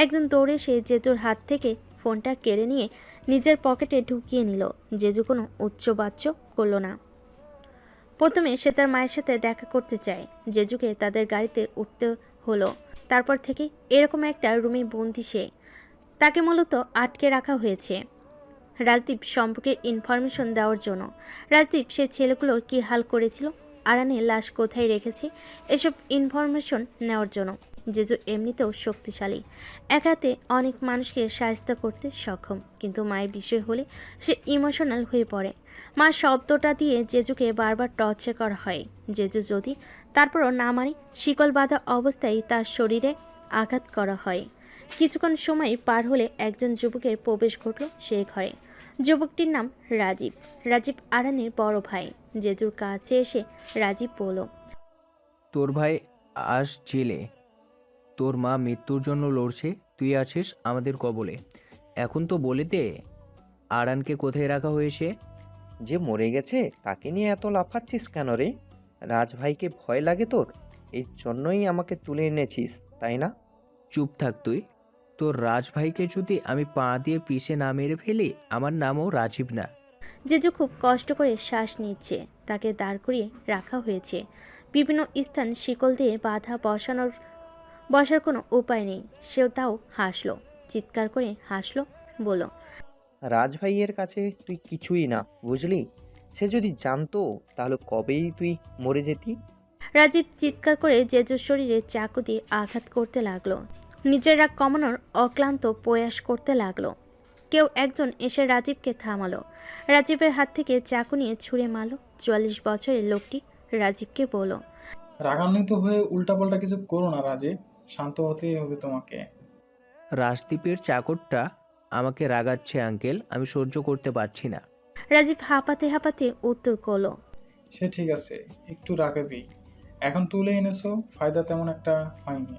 একজন দৌড়ে এসে জেজুর হাত থেকে ফোনটা কেড়ে নিয়ে নিজের পকেটে ঢুকিয়ে নিল। জেজু কোনো উচ্চবাচ্য করল না। প্রথমে সে তার মায়ের সাথে দেখা করতে চায়। জেজুকে তাদের গাড়িতে উঠতে হলো। তারপর থেকে এরকম একটা রুমে বন্দি সে। তাকে মূলত আটকে রাখা হয়েছে রাজদীপ সম্পর্কে ইনফরমেশন দেওয়ার জন্য। রাজদীপ সে ছেলেগুলোর কী হাল করেছিল, আরানের লাশ কোথায় রেখেছে, এসব ইনফরমেশন নেওয়ার জন্য। জেজু এমনিতেও শক্তিশালী, এক হাতে অনেক মানুষকে সাহায্য করতে সক্ষম, কিন্তু মায়ের বিষয় হলে সে ইমোশনাল হয়ে পড়ে। মা শব্দটা দিয়ে জেজুকে বারবার টর্চার করা হয়। জেজু যদি তারপরও না মানে, শিকল বাঁধা অবস্থায় তার শরীরে আঘাত করা হয়। কিছুক্ষণ সময় পার হলে একজন যুবকের প্রবেশ ঘটল সেই ঘরে। যুবকটির নাম রাজীব। রাজীব আরানের বড় ভাই। জেজুর কাছে এসে রাজীব বলল, তোর ভাই আজ জেলে, তোর মা মৃত্যুর জন্য লড়ছে, তুই আছিস আমাদের কবলে। এখন তো বলে দে, আরানকে কোথায় রাখা হয়েছে? যে মরে গেছে তাকে নিয়ে এত লাফাচ্ছিস কেন রে? রাজভাইকে ভয় লাগে তোর, এই জন্যই আমাকে তুলে এনেছিস, তাই না? চুপ থাক তুই। তোর রাজভাইকে যদি আমি পা দিয়ে পিষে না মেরে ফেলি, আমার নামও রাজীব না। জেজু খুব কষ্ট করে শ্বাস নিচ্ছে। তাকে দাঁড় করিয়ে রাখা হয়েছে। বিভিন্ন স্থান শিকল দিয়ে বাধা বসার কোনো উপায় নেই। সেও তাও হাসলো, চিৎকার করে হাসলো, বলল, রাজভাইয়ের কাছে তুই কিছুই না, বুঝলি? সে যদি জানতো তাহলে কবেই তুই মরে যেতি। রাজীব চিৎকার করে জেজুর শরীরে চাকু দিয়ে আঘাত করতে লাগলো। নিজের রাগ কমানোর অক্লান্ত প্রয়াস করতে লাগলো। কেউ একজন এসে রাজীবকে থামালো। রাজীবের হাত থেকে চাকু নিয়ে ছুঁড়ে মারল। 44 বছরের লোকটি রাজীবকে বলল, রাগান্বিত হয়ে উল্টাপাল্টা কিছু করো না রাজীব, শান্ত হতেই হবে তোমাকে। রাজদীপের চাকরটা আমাকে রাগাচ্ছে আঙ্কেল, আমি সহ্য করতে পারছি না। রাজীব হাঁপাতে হাঁপাতে উত্তর করলো, সে ঠিক আছে, একটু রাগাবি। এখন তুলে এনেছো, ফায়দা তেমন একটা হয়নি।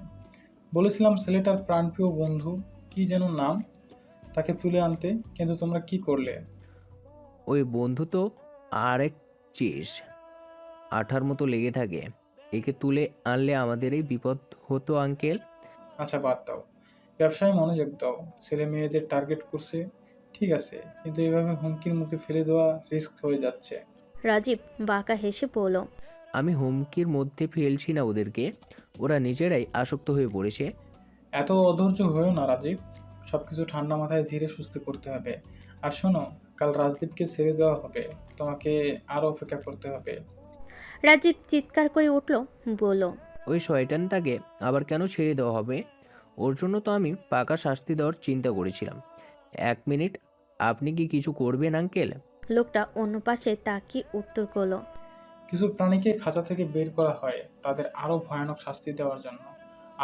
বলেছিলাম ছেলেটার প্রাণপ্রিয় বন্ধু, কি যেন নাম, তাকে তুলে আনতে, কিন্তু তোমরা কি করলে? ওই বন্ধু তো আরেক চিজ, আঠার মতো লেগে থাকে, একে তুলে আনলে আমাদেরই বিপদ হতো আঙ্কেল। আচ্ছা বাদ দাও, ব্যবসায় মনোযোগ দাও। ছেলে মেয়েদের টার্গেট করছে ঠিক আছে, কিন্তু এভাবে হুমকির মুখে ফেলে দেওয়া রিস্ক হয়ে যাচ্ছে। রাজীব বাঁকা হেসে বলল, আমি হুমকির মধ্যে ফেলছি না ওদেরকে, ওরা নিজেরাই আসক্ত হয়ে পড়েছে। এত অধৈর্য হয়েও না রাজীব, সবকিছু ঠান্ডা মাথায় ধীরে সুস্থে করতে হবে। আর শোনো, কাল রাজদীপকে ছেড়ে দেওয়া হবে, তোমাকে আরও অপেক্ষা করতে হবে। রাজীব চিৎকার করে উঠল, বলল, ওই শয়তানটাকে আবার কেন ছেড়ে দেওয়া হবে? ওর জন্য তো আমি পাকা শাস্তি দেওয়ার চিন্তা করেছিলাম। 1 মিনিট, আপনি কি কিছু করবেন আঙ্কেল? লোকটা অন্য পাশে তাকিয়ে উত্তর করলো, কিছু প্রাণীকে খাঁচা থেকে বের করা হয় তাদের আরও ভয়ানক শাস্তি দেওয়ার জন্য,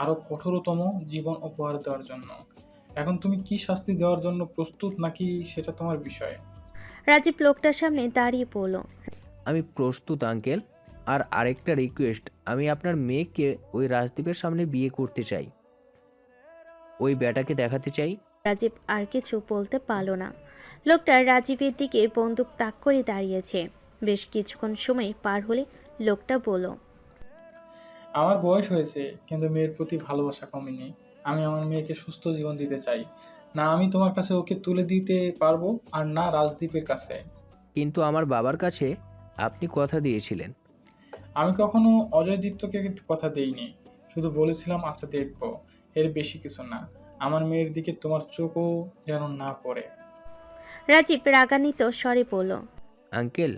আরও কঠোরতম জীবন উপহার দেওয়ার জন্য। এখন তুমি কি শাস্তি দেওয়ার জন্য প্রস্তুত নাকি সেটা তোমার বিষয়। রাজীব লোকটার সামনে দাঁড়িয়ে পড়ল, আমি প্রস্তুত আঙ্কেল। আর আরেকটা রিকোয়েস্ট, আমি আপনার মেয়েকে ওই রাজদীপের সামনে বিয়ে করতে চাই, ওই ব্যাটাকে দেখাতে চাই। রাজীব আর কিছু বলতে পারল না। লোকটা রাজীবের দিকে বন্দুক তাক করে দাঁড়িয়েছে। বেশ কিছুক্ষণ সময় পার হলে লোকটা বলল, আমার বয়স হয়েছে, কিন্তু মেয়ের প্রতি ভালোবাসা কমেনি। আমি আমার মেয়েকে সুস্থ জীবন দিতে চাই। না আমি তোমার কাছে ওকে তুলে দিতে পারবো, আর না রাজদীপের কাছে। কিন্তু আমার বাবার কাছে আপনি কথা দিয়েছিলেন। আমি কখনো অজয় দীপ্তকে কথা দেইনি, শুধু বলেছিলাম আচ্ছা দেখবো, এর বেশি কিছু না। আমার মেয়ের দিকে তোমার চোখও যেন না পড়ে। রাজীব রাগান্বিত স্বরে বলল, আঙ্কেল,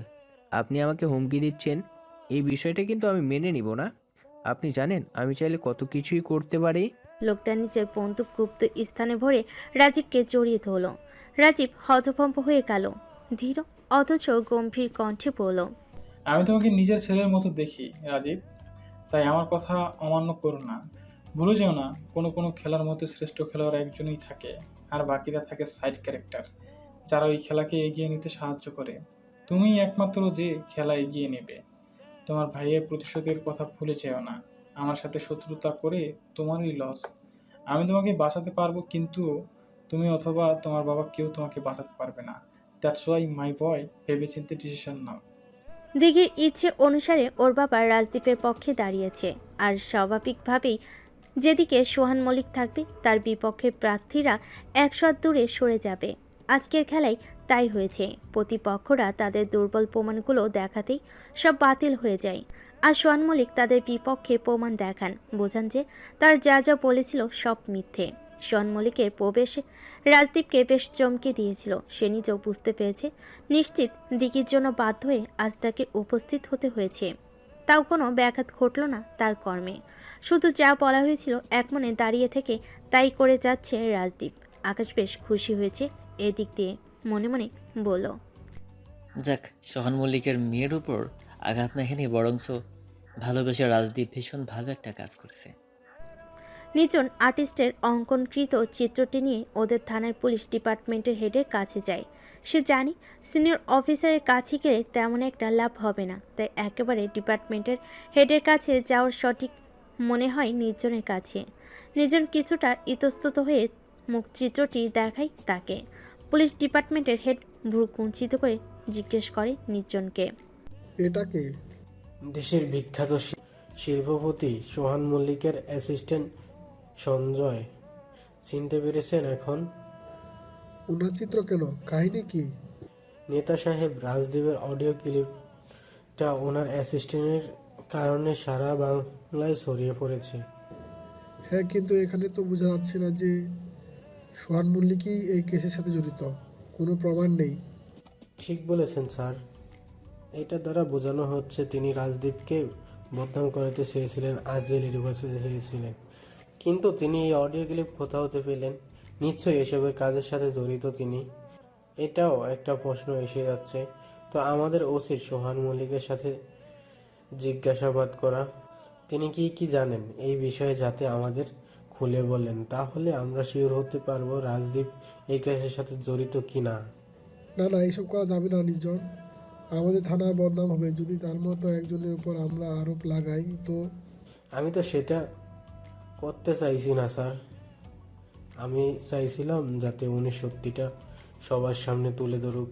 আপনি আমাকে হুমকি দিচ্ছেন, এই বিষয়টা কিন্তু আমি মেনে নিব না। আপনি জানেন আমি চাইলে কত কিছুই করতে পারি। লোকটা নিজের বন্দুক গুপ্ত স্থানে ভরে রাজীবকে জড়িয়ে ধরল। রাজীব হতভম্ব হয়ে গেল। ধীর অথচ গম্ভীর কণ্ঠে বলল, আমি তোমাকে নিজের ছেলের মতো দেখি রাজীব, তাই আমার কথা অমান্য করো না। ভুলে যেও না, কোনো কোনো খেলার মধ্যে শ্রেষ্ঠ খেলোয়াড় একজনই থাকে, আর বাকিরা থাকে সাইড ক্যারেক্টার, যারা ওই খেলাকে এগিয়ে নিতে সাহায্য করে। তুমিই একমাত্র যে খেলা এগিয়ে নেবে। তোমার ভাইয়ের প্রতিশোধের কথা ভুলে যেও না। আমার সাথে শত্রুতা করে তোমারই লস। আমি তোমাকে বাঁচাতে পারবো, কিন্তু তুমি অথবা তোমার বাবা কেউ তোমাকে বাঁচাতে পারবে না। দ্যাটস ওয়াই মাই বয়, ভেবেচিন্তে ডিসিশন নাও। দিঘির ইচ্ছে অনুসারে ওর বাবা রাজদীপের পক্ষে দাঁড়িয়েছে, আর স্বাভাবিকভাবেই যেদিকে সোহান মল্লিক থাকবে তার বিপক্ষে প্রার্থীরা 100 হাত দূরে সরে যাবে। আজকের খেলায় তাই হয়েছে। প্রতিপক্ষরা তাদের দুর্বল প্রমাণগুলো দেখাতেই সব বাতিল হয়ে যায়, আর সোহান মল্লিক তাদের বিপক্ষে প্রমাণ দেখান, বোঝান যে তার যা যা বলেছিল সব মিথ্যে। সোহান মল্লিকের প্রবেশ রাজদীপকে বেশ চমকে দিয়েছিল। সে নিজেও বুঝতে পেরেছে, নিশ্চিত দিঘির জন্য বাধ্য হয়ে আজ তাকে উপস্থিত হতে হয়েছে। তাও কোনো ব্যাঘাত ঘটল না তার কর্মে। শুধু যা বলা হয়েছিল একমনে দাঁড়িয়ে থেকে তাই করে যাচ্ছে রাজদীপ। আকাশ বেশ খুশি হয়েছে এদিক দিয়ে, মনে মনে বলল, যাক, সোহান মল্লিকের মেয়ের উপর আঘাত না হেনে বরঞ্চ ভালোবেসে রাজদীপ ভীষণ ভালো একটা কাজ করেছে। নিজন আর্টিস্টের অঙ্কনকৃত চিত্রটি নিয়ে ওদের থানার পুলিশ ডিপার্টমেন্টের হেডের কাছে যায়। সে জানি সিনিয়র অফিসারের কাছে গেলে তেমন একটা লাভ হবে না, তাই একেবারে ডিপার্টমেন্টের হেডের কাছে যাওয়ার সঠিক মনে হয় নির্জনের কাছে। নির্জন কিছুটা ইতস্তত হয়ে মুখ চিত্রটি দেখায় তাকে। পুলিশ ডিপার্টমেন্টের হেড ভ্রু কুঞ্চিত করে জিজ্ঞেস করে নির্জনকে, এটাকে দেশের বিখ্যাত শিল্পপতি সোহান মল্লিকের অ্যাসিস্ট্যান্ট সঞ্জয়। চিনতে পেরেছেন এখন? উনার চিত্র কেন, কাহিনী কি? নেতা সাহেব রাজদীপের অডিও ক্লিপটা ওনার অ্যাসিস্ট্যান্টের কারণে সারা বাংলায় ছড়িয়ে পড়েছে। হ্যাঁ, কিন্তু এখানে তো বোঝা যাচ্ছে না যে সোহান মল্লিকই এই কেসের সাথে জড়িত। কোনো প্রমাণ নেই। ঠিক বলেছেন স্যার, এটা দ্বারা বোঝানো হচ্ছে তিনি রাজদীপকে বদনাম করাতে চেয়েছিলেন, আর জেলে ঢুকাতে চেয়েছিলেন। কিন্তু তিনি এই অডিও ক্লিপ কোথাও হতে পেলেন, নিশ্চয়ই এসবের কাজের সাথে জড়িত তিনি। এটাও একটা প্রশ্ন এসে যাচ্ছে। তো আমাদের উচিত সোহান মল্লিকের সাথে জিজ্ঞাসাবাদ করা, তিনি কি কি জানেন এই বিষয়ে, যাতে আমাদের খুলে বলেন। তাহলে আমরা শিওর হতে পারবো রাজদীপ এই কেসের সাথে জড়িত কি না। না না, এইসব করা যাবে না নির্জন। আমাদের থানার বদনাম হবে যদি তার মতো একজনের উপর আমরা আরোপ লাগাই। তো আমি তো সেটা করতে চাইছি না স্যার। আমি চাইছিলাম যাতে উনি সত্যিটা সবার সামনে তুলে ধরুক।